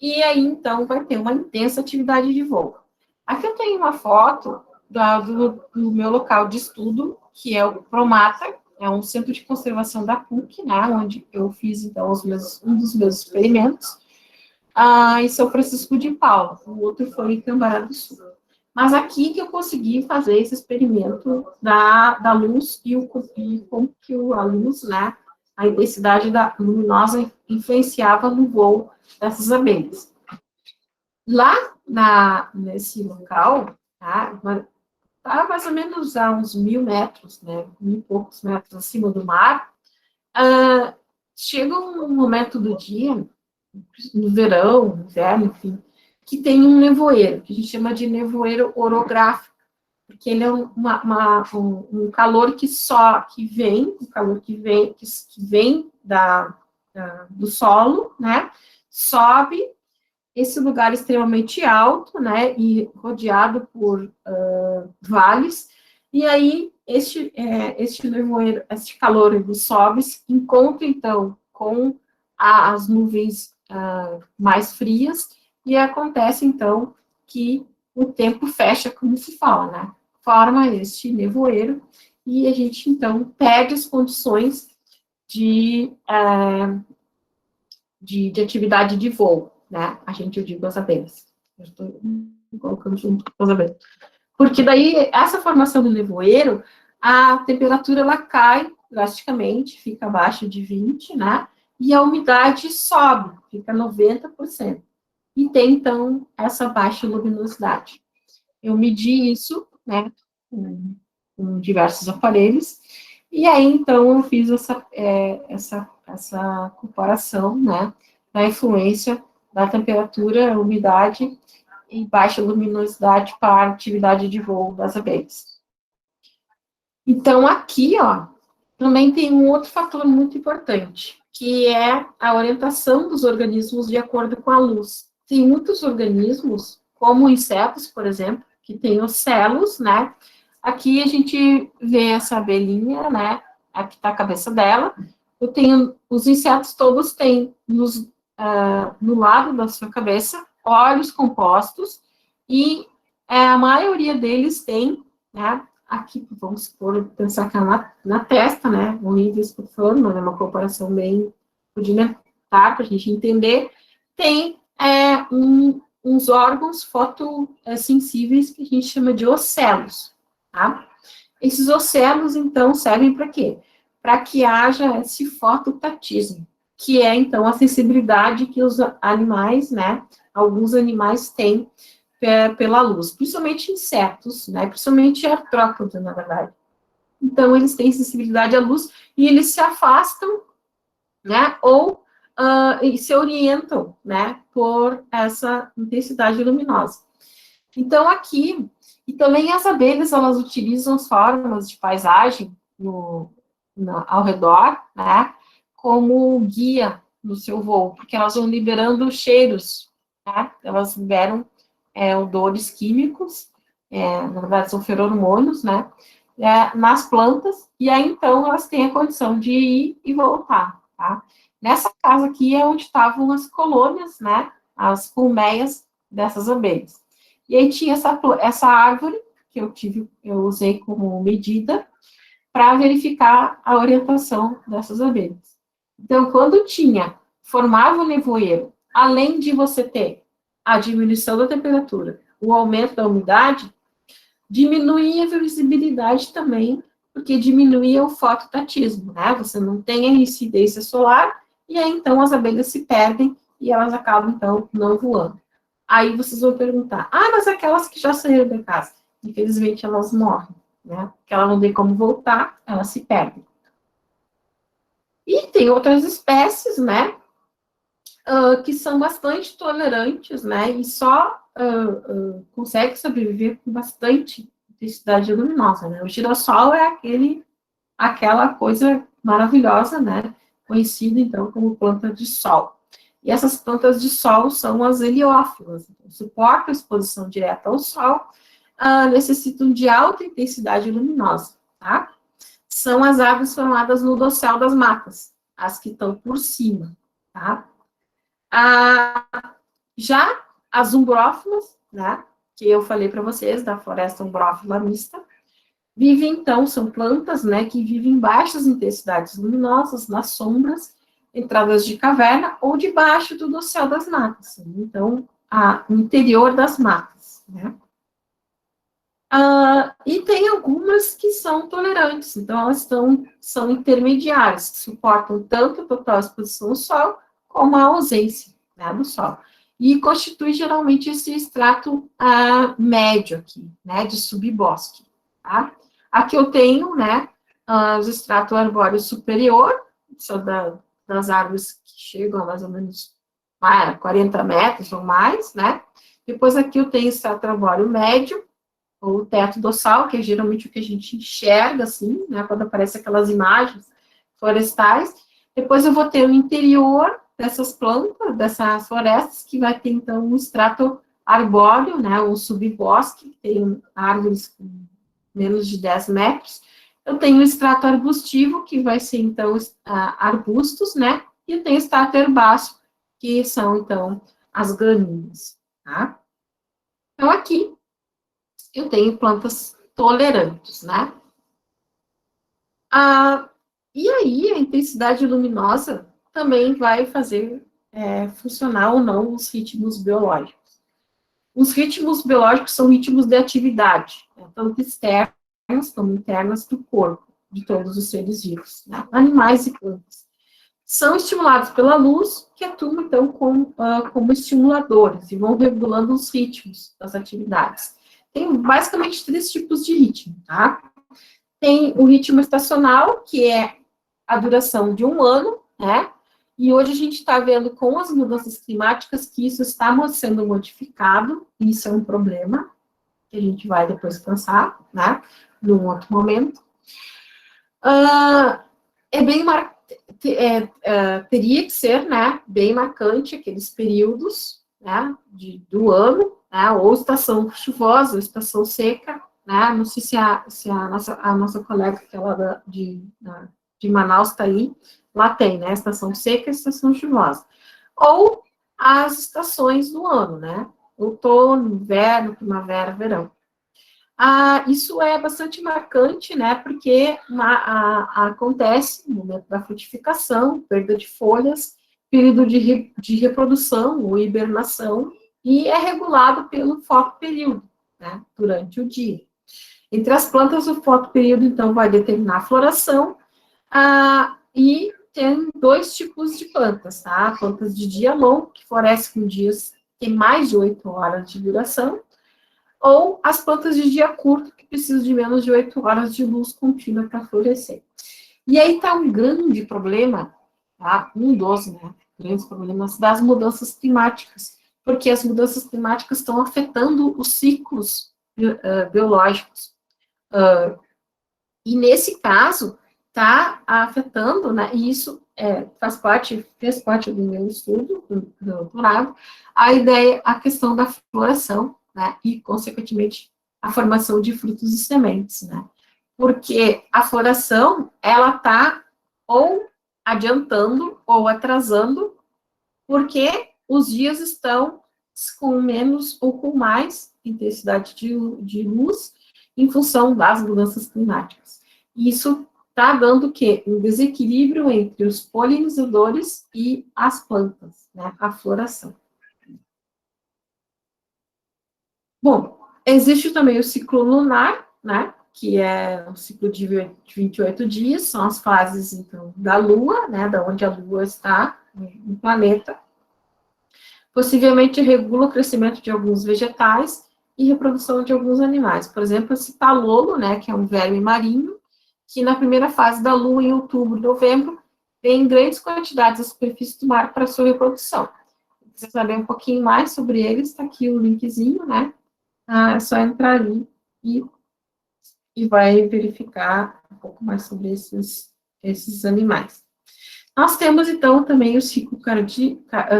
e aí, então, vai ter uma intensa atividade de voo. Aqui eu tenho uma foto do meu local de estudo, que é o Promata, é um centro de conservação da PUC, né, onde eu fiz, então, um dos meus experimentos, em São Francisco de Paula. O outro foi em Cambará do Sul. Mas aqui que eu consegui fazer esse experimento da luz e como que a luz, né, a intensidade da luminosa influenciava no voo dessas abelhas. Lá nesse local, tá mais ou menos a uns 1.000 metros, né, 1.000 e poucos metros acima do mar, chega um momento do dia, no verão, no inverno, enfim, que tem um nevoeiro, que a gente chama de nevoeiro orográfico, porque ele é um calor que vem do solo, né, sobe esse lugar extremamente alto, né, e rodeado por vales, e aí este nevoeiro, este calor, ele sobe, se encontra, então, com as nuvens mais frias, e acontece, então, que o tempo fecha, como se fala, né, forma este nevoeiro, e a gente, então, perde as condições de atividade de voo, né? Eu digo as abelhas. Eu estou colocando junto com as abelhas. Porque daí, essa formação do nevoeiro, a temperatura, ela cai drasticamente, fica abaixo de 20, né? E a umidade sobe, fica 90%. E tem, então, essa baixa luminosidade. Eu medi isso, né, com diversos aparelhos, e aí, então, eu fiz essa comparação, né, da influência da temperatura, umidade e baixa luminosidade para a atividade de voo das abelhas. Então, aqui, ó, também tem um outro fator muito importante, que é a orientação dos organismos de acordo com a luz. Tem muitos organismos, como insetos, por exemplo, que tem os celos, né? Aqui a gente vê essa abelhinha, né? Aqui está a cabeça dela. Os insetos todos têm no lado da sua cabeça olhos compostos e a maioria deles tem, né? Aqui, vamos pensar que é na testa, né? Horrível isso que eu tô falando, mas é uma comparação bem rudimentar para a gente entender. Tem uns órgãos fotossensíveis que a gente chama de ocelos, tá? Esses ocelos, então, servem para quê? Para que haja esse fototatismo, que então, a sensibilidade que os animais, né? Alguns animais têm pela luz, principalmente insetos, né, principalmente artrópodes, na verdade. Então, eles têm sensibilidade à luz e eles se afastam, né, ou e se orientam, né, por essa intensidade luminosa. Então, aqui, e também as abelhas, elas utilizam as formas de paisagem ao redor, né, como guia no seu voo, porque elas vão liberando cheiros, né, elas liberam odores químicos, na verdade são feromônios, né, nas plantas, e aí então elas têm a condição de ir e voltar, tá? Nessa casa aqui é onde estavam as colônias, né, as colmeias dessas abelhas. E aí tinha essa árvore que eu usei como medida para verificar a orientação dessas abelhas. Então, quando formava o nevoeiro, além de você ter a diminuição da temperatura, o aumento da umidade, diminuía a visibilidade também, porque diminuía o fototatismo, né? Você não tem a incidência solar, e aí então as abelhas se perdem e elas acabam então não voando. Aí vocês vão perguntar, mas aquelas que já saíram da casa, infelizmente elas morrem, né? Porque elas não tem como voltar, elas se perdem. E tem outras espécies, né, que são bastante tolerantes, né, e só conseguem sobreviver com bastante intensidade luminosa, né. O girassol é aquela coisa maravilhosa, né, conhecida, então, como planta de sol. E essas plantas de sol são as heliófilas, então, suportam a exposição direta ao sol, necessitam de alta intensidade luminosa, tá? São as árvores formadas no dossel das matas, as que estão por cima, tá? Já as umbrófilas, né, que eu falei para vocês, da floresta umbrófila mista, vivem, então, são plantas, né, que vivem em baixas intensidades luminosas, nas sombras, entradas de caverna ou debaixo do dossel das matas. Então, no interior das matas, né. E tem algumas que são tolerantes, então elas são intermediárias, que suportam tanto a total exposição ao sol, como a ausência, né, do sol. E constitui geralmente esse extrato médio aqui, né, de subbosque, tá? Aqui eu tenho, né, os extrato arbóreo superior, são das árvores que chegam a mais ou menos 40 metros ou mais, né? Depois aqui eu tenho extrato arbóreo médio, ou teto dossal, que é geralmente o que a gente enxerga, assim, né, quando aparecem aquelas imagens florestais. Depois eu vou ter o interior dessas plantas, dessas florestas, que vai ter, então, um extrato arbóreo, né, um subbosque, que tem árvores com menos de 10 metros. Eu tenho o extrato arbustivo, que vai ser, então, arbustos, né, e eu tenho o extrato herbáceo, que são, então, as gramíneas, tá? Então, aqui, eu tenho plantas tolerantes, né? E aí, a intensidade luminosa também vai fazer funcionar ou não os ritmos biológicos. Os ritmos biológicos são ritmos de atividade, né, tanto externos como internas do corpo, de todos os seres vivos, né? Animais e plantas. São estimulados pela luz, que atuam, então, como estimuladores, e vão regulando os ritmos das atividades. Tem basicamente 3 tipos de ritmo, tá? Tem o ritmo estacional, que é a duração de 1 ano, né? E hoje a gente está vendo com as mudanças climáticas que isso está sendo modificado, e isso é um problema, que a gente vai depois pensar, né? Num outro momento. Teria que ser, né, bem marcante aqueles períodos, né, do ano, né, ou estação chuvosa, ou estação seca, né, não sei se a nossa colega que é lá de Manaus está aí, lá tem, né, estação seca e estação chuvosa. Ou as estações do ano, né, outono, inverno, primavera, verão. Isso é bastante marcante, né, porque acontece no momento da frutificação, perda de folhas, período de reprodução ou hibernação, e é regulado pelo fotoperíodo, né, durante o dia. Entre as plantas, o fotoperíodo, então, vai determinar a floração, e tem 2 tipos de plantas, tá? Plantas de dia longo, que florescem com dias que tem mais de 8 horas de duração, ou as plantas de dia curto, que precisam de menos de 8 horas de luz contínua para florescer. E aí está um grande problema, tá? Um dos, né, grandes problemas das mudanças climáticas, porque as mudanças climáticas estão afetando os ciclos biológicos. E nesse caso, está afetando, né, e isso fez parte do meu estudo, do doutorado, a ideia, a questão da floração, né, e, consequentemente, a formação de frutos e sementes, né, porque a floração, ela está ou adiantando ou atrasando, porque os dias estão com menos ou com mais intensidade de luz em função das mudanças climáticas. Isso está dando o quê? Um desequilíbrio entre os polinizadores e as plantas, né? A floração. Bom, existe também o ciclo lunar, né? Que é um ciclo de 28 dias, são as fases, então, da Lua, né? Da onde a Lua está no planeta. Possivelmente regula o crescimento de alguns vegetais e reprodução de alguns animais. Por exemplo, esse talolo, né, que é um verme marinho, que na primeira fase da lua, em outubro e novembro, tem grandes quantidades da superfície do mar para sua reprodução. Se quiser saber um pouquinho mais sobre eles, está aqui o linkzinho, né? É só entrar ali e vai verificar um pouco mais sobre esses animais. Nós temos, então, também o ciclo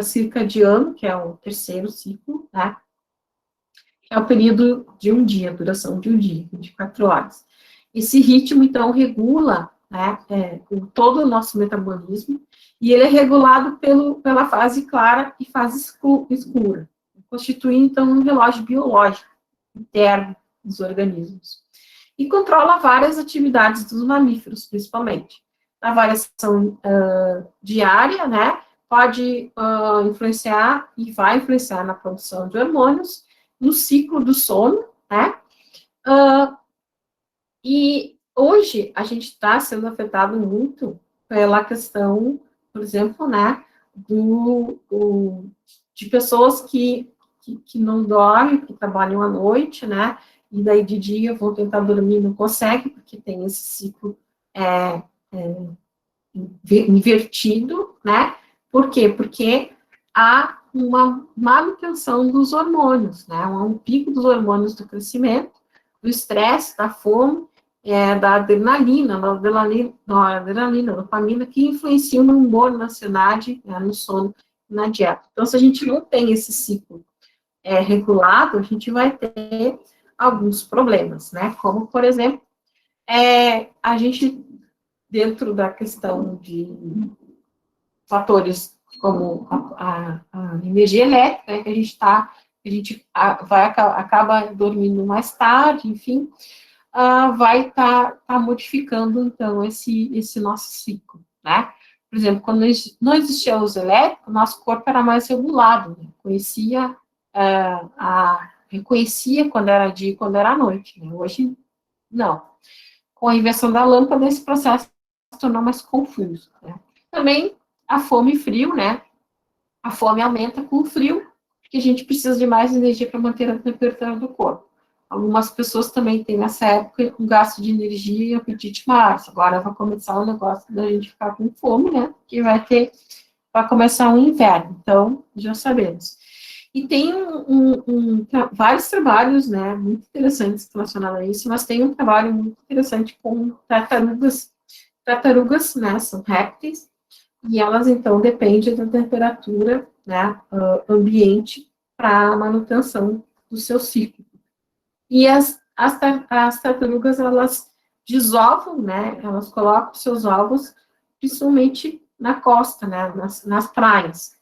circadiano, que é o terceiro ciclo, né? É o período de um dia, a duração de um dia, 24 horas. Esse ritmo, então, regula, né, todo o nosso metabolismo, e ele é regulado pela fase clara e fase escura, constituindo, então, um relógio biológico interno dos organismos. E controla várias atividades dos mamíferos, principalmente. A variação diária, né, pode influenciar e vai influenciar na produção de hormônios, no ciclo do sono, né, e hoje a gente está sendo afetado muito pela questão, por exemplo, né, de pessoas que não dormem, que trabalham à noite, né, e daí de dia vão tentar dormir, não conseguem, porque tem esse ciclo invertido, né? Por quê? Porque há uma manutenção dos hormônios, né? Um pico dos hormônios do crescimento, do estresse, da fome, da adrenalina, dopamina, que influenciam no humor, na ansiedade, né, no sono, na dieta. Então, se a gente não tem esse ciclo regulado, a gente vai ter alguns problemas, né? Como, por exemplo, a gente, dentro da questão de fatores como a energia elétrica, né, que a gente acaba dormindo mais tarde, enfim, vai estar modificando, então, esse nosso ciclo, né? Por exemplo, quando não existia a luz elétrica, o nosso corpo era mais regulado, né? Reconhecia quando era dia e quando era noite, né? Hoje, não. Com a invenção da lâmpada, esse processo se tornou mais confuso, né? Também a fome e frio, né? A fome aumenta com o frio, porque a gente precisa de mais energia para manter a temperatura do corpo. Algumas pessoas também têm, nessa época, um gasto de energia e apetite maior. Agora vai começar o negócio da gente ficar com fome, né? Que vai começar o inverno. Então, já sabemos. E tem vários trabalhos, né, muito interessantes relacionados a isso, mas tem um trabalho muito interessante com tartarugas. Tartarugas, né, são répteis, e elas, então, dependem da temperatura, né, ambiente para a manutenção do seu ciclo. E as tartarugas, elas desovam, né, elas colocam seus ovos, principalmente na costa, né, nas praias.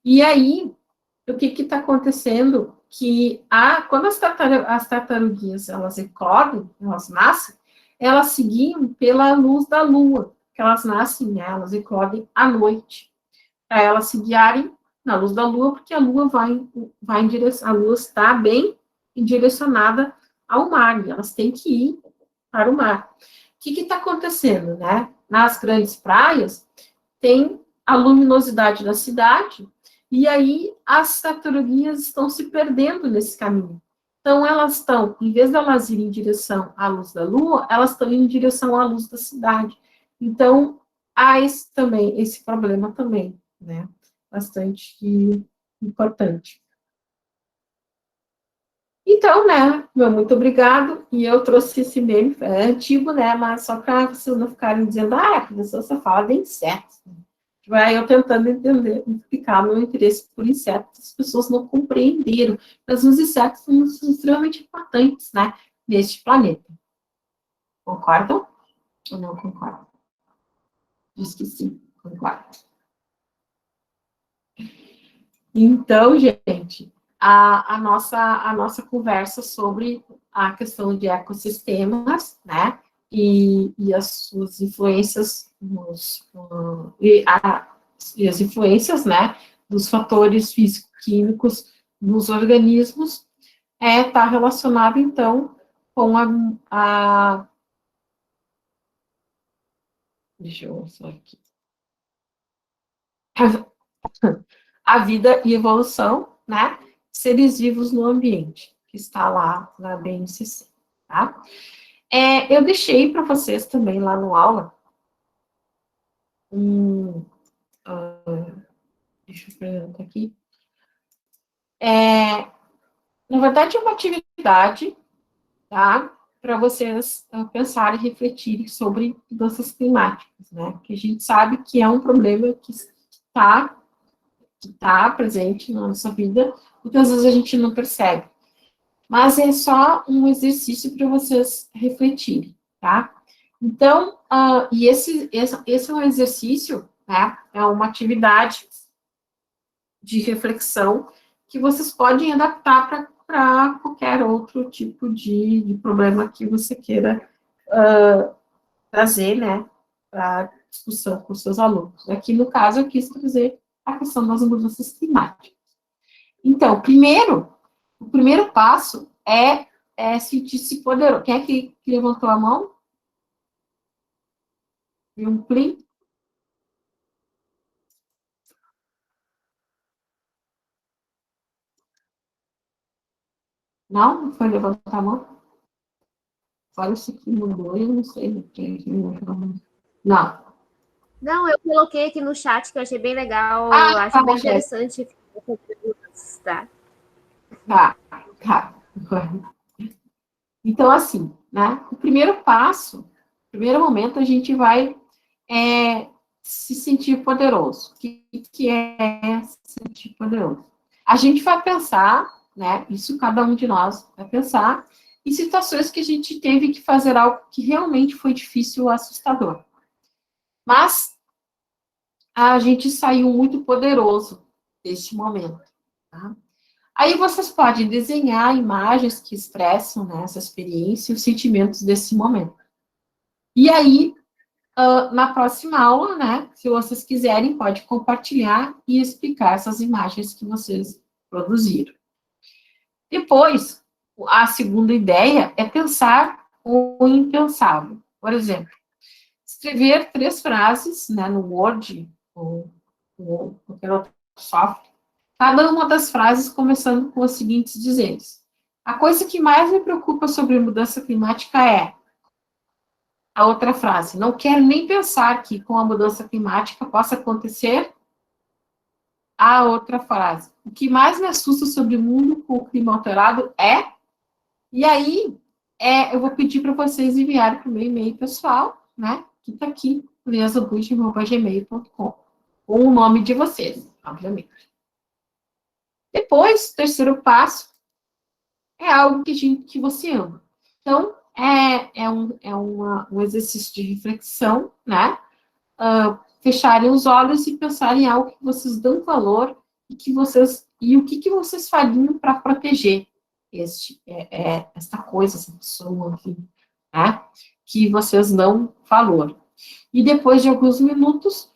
E aí, o que está acontecendo? Que quando as tartaruguinhas, elas eclodem, elas nascem, elas seguiam pela luz da lua, que elas nascem, né, elas eclodem à noite, para elas se guiarem na luz da lua, porque a lua vai em direção, a lua está bem direcionada ao mar, e elas têm que ir para o mar. O que está acontecendo, né? Nas grandes praias, tem a luminosidade da cidade, e aí as tartaruguinhas estão se perdendo nesse caminho. Então, elas estão, em vez de elas irem em direção à luz da lua, elas estão indo em direção à luz da cidade. Então, há esse problema também, né? Bastante importante. Então, né, meu muito obrigado, e eu trouxe esse meme, é antigo, né, mas só para vocês não ficarem dizendo, a professora só fala de insetos. Vai eu tentando entender, explicar meu interesse por insetos, as pessoas não compreenderam, mas os insetos são extremamente importantes, né, neste planeta. Concordam ou não concordam? Diz que sim, concordo. Então, gente, a nossa conversa sobre a questão de ecossistemas, né, e as suas influências e as influências, né, dos fatores físico-químicos nos organismos está relacionado, então, com deixa eu só aqui, a vida e evolução, né? Seres vivos no ambiente, que está lá na BNCC, tá? Eu deixei para vocês também lá no aula um. Deixa eu perguntar aqui. Na verdade, é uma atividade, tá? Para vocês pensarem e refletirem sobre mudanças climáticas, né? Que a gente sabe que é um problema que está presente na nossa vida, muitas vezes a gente não percebe. Mas é só um exercício para vocês refletirem, tá? Então, e esse é um exercício, né? É uma atividade de reflexão que vocês podem adaptar para qualquer outro tipo de problema que você queira trazer, né? Para discussão com os seus alunos. Aqui, no caso, eu quis trazer a questão das mudanças climáticas. Então, o primeiro passo é sentir-se poderoso. Quem é que levantou a mão? E um plim? Não? Não foi levantar a mão? Olha isso aqui mudou, eu não sei quem é que levantou a mão. Não. Não, eu coloquei aqui no chat que eu achei bem legal, eu Ah, acho bem tá, interessante. Tá. Tá. Então, assim, né? O primeiro passo, no primeiro momento, a gente vai se sentir poderoso. O que é se sentir poderoso? A gente vai pensar, né? Isso cada um de nós vai pensar em situações que a gente teve que fazer algo que realmente foi difícil ou assustador. Mas a gente saiu muito poderoso deste momento. Tá? Aí vocês podem desenhar imagens que expressam, né, essa experiência e os sentimentos desse momento. E aí, na próxima aula, né, se vocês quiserem, pode compartilhar e explicar essas imagens que vocês produziram. Depois, a segunda ideia é pensar o impensável. Por exemplo, escrever 3 frases, né, no Word ou qualquer outro software, cada uma das frases começando com os seguintes dizeres. A coisa que mais me preocupa sobre mudança climática é a outra frase. Não quero nem pensar que com a mudança climática possa acontecer a outra frase. O que mais me assusta sobre o mundo com o clima alterado é... E aí, eu vou pedir para vocês enviarem para o meu e-mail pessoal, né? Que está aqui, leasabush.gmail.com, com o nome de vocês, obviamente. Depois, o terceiro passo é algo que você ama. Então, um exercício de reflexão, né? Fecharem os olhos e pensarem em algo que vocês dão valor e o que vocês fariam para proteger esta coisa, essa pessoa, enfim, né? Que vocês dão valor. E depois de alguns minutos,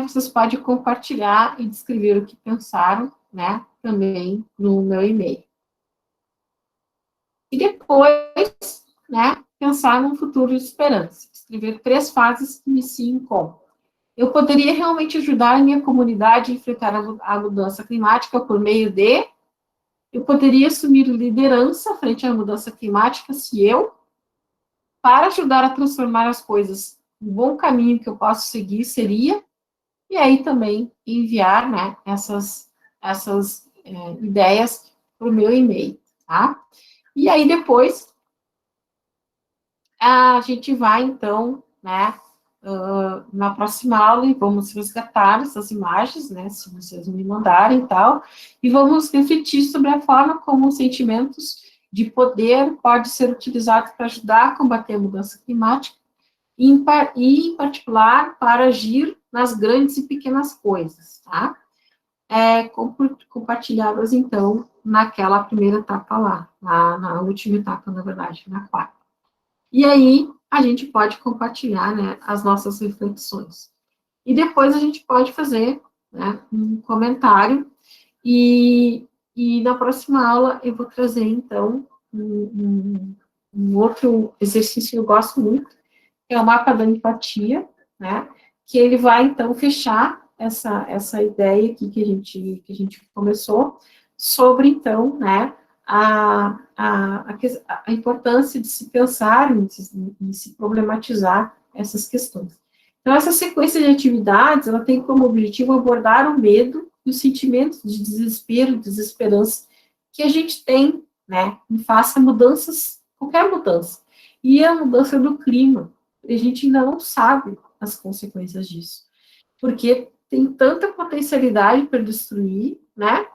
vocês podem compartilhar e descrever o que pensaram, né? Também no meu e-mail. E depois, né, pensar num futuro de esperança. Escrever 3 fases que iniciem com: eu poderia realmente ajudar a minha comunidade a enfrentar a mudança climática por meio de... Eu poderia assumir liderança frente à mudança climática se eu, para ajudar a transformar as coisas, um bom caminho que eu posso seguir seria, e aí também enviar, né, essas ideias para o meu e-mail, tá? E aí depois a gente vai, então, né, na próxima aula e vamos resgatar essas imagens, né, se vocês me mandarem e tal, e vamos refletir sobre a forma como os sentimentos de poder pode ser utilizado para ajudar a combater a mudança climática e, em particular, para agir nas grandes e pequenas coisas, tá? Compartilhadas, então, naquela primeira etapa lá, na última etapa, na verdade, na quarta. E aí, a gente pode compartilhar, né, as nossas reflexões. E depois a gente pode fazer, né, um comentário, e na próxima aula eu vou trazer, então, um outro exercício que eu gosto muito, que é o mapa da empatia, né, que ele vai, então, fechar essa ideia aqui que a gente começou, sobre, então, né, a importância de se pensar em se problematizar essas questões. Então, essa sequência de atividades, ela tem como objetivo abordar o medo e os sentimentos de desespero, desesperança que a gente tem, né, em face a mudanças, qualquer mudança. E a mudança do clima, a gente ainda não sabe as consequências disso, porque tem tanta potencialidade para destruir, né?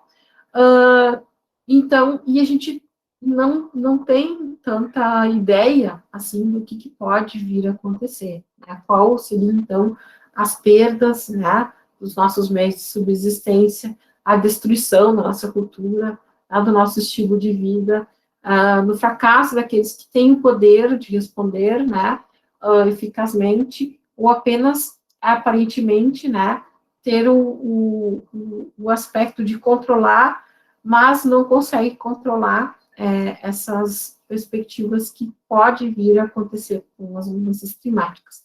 Então, e a gente não tem tanta ideia, assim, do que pode vir a acontecer, né? Qual seriam, então, as perdas, né, dos nossos meios de subsistência, a destruição da nossa cultura, do nosso estilo de vida, no fracasso daqueles que têm o poder de responder, né, eficazmente, ou apenas, aparentemente, né, ter o aspecto de controlar, mas não consegue controlar essas perspectivas que pode vir a acontecer com as mudanças climáticas.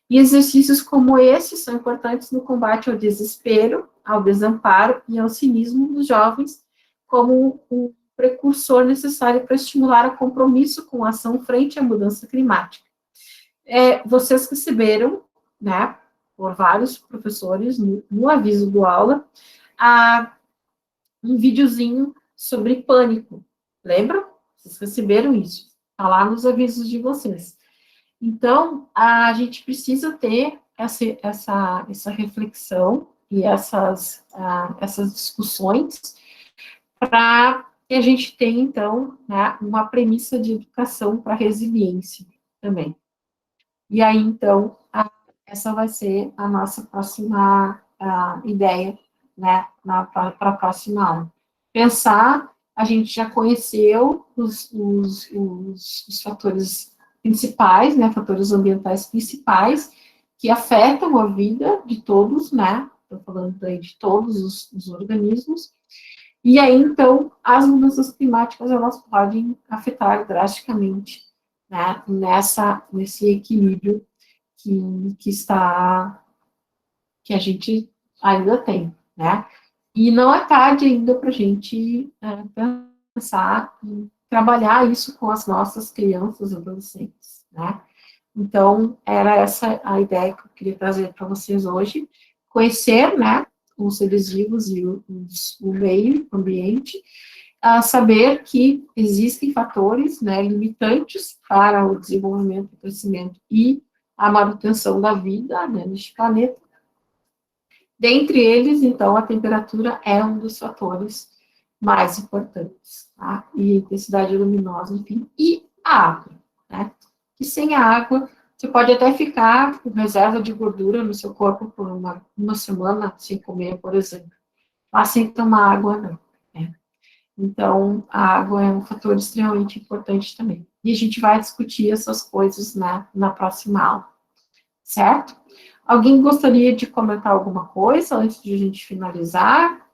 E exercícios como esse são importantes no combate ao desespero, ao desamparo e ao cinismo dos jovens, como um precursor necessário para estimular o compromisso com a ação frente à mudança climática. Vocês receberam, né, por vários professores, no aviso do aula, um videozinho sobre pânico. Lembram? Vocês receberam isso. Está lá nos avisos de vocês. Então, a gente precisa ter essa reflexão e essas discussões para que a gente tenha, então, né, uma premissa de educação para resiliência também. E aí, então, essa vai ser a nossa próxima ideia, né, para a próxima aula. Pensar, a gente já conheceu os fatores principais, né, fatores ambientais principais, que afetam a vida de todos, né, estou falando aí de todos os organismos, e aí, então, as mudanças climáticas, elas podem afetar drasticamente, né, nesse equilíbrio que a gente ainda tem, né? E não é tarde ainda para a gente pensar em trabalhar isso com as nossas crianças e adolescentes, né? Então, era essa a ideia que eu queria trazer para vocês hoje, conhecer, né, os seres vivos e o meio ambiente, saber que existem fatores, né, limitantes para o desenvolvimento, o crescimento e a manutenção da vida, né, neste planeta. Dentre eles, então, a temperatura é um dos fatores mais importantes, tá? E intensidade luminosa, enfim, e a água, né? Que sem a água, você pode até ficar com reserva de gordura no seu corpo por uma semana sem comer, por exemplo, mas sem tomar água, não, né? Então, a água é um fator extremamente importante também. E a gente vai discutir essas coisas na próxima aula, certo? Alguém gostaria de comentar alguma coisa antes de a gente finalizar?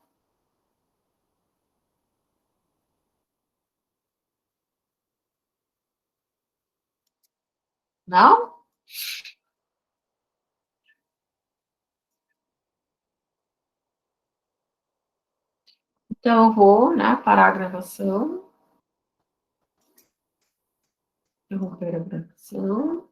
Não? Então, eu vou, né, parar a gravação. Interromper a gravação.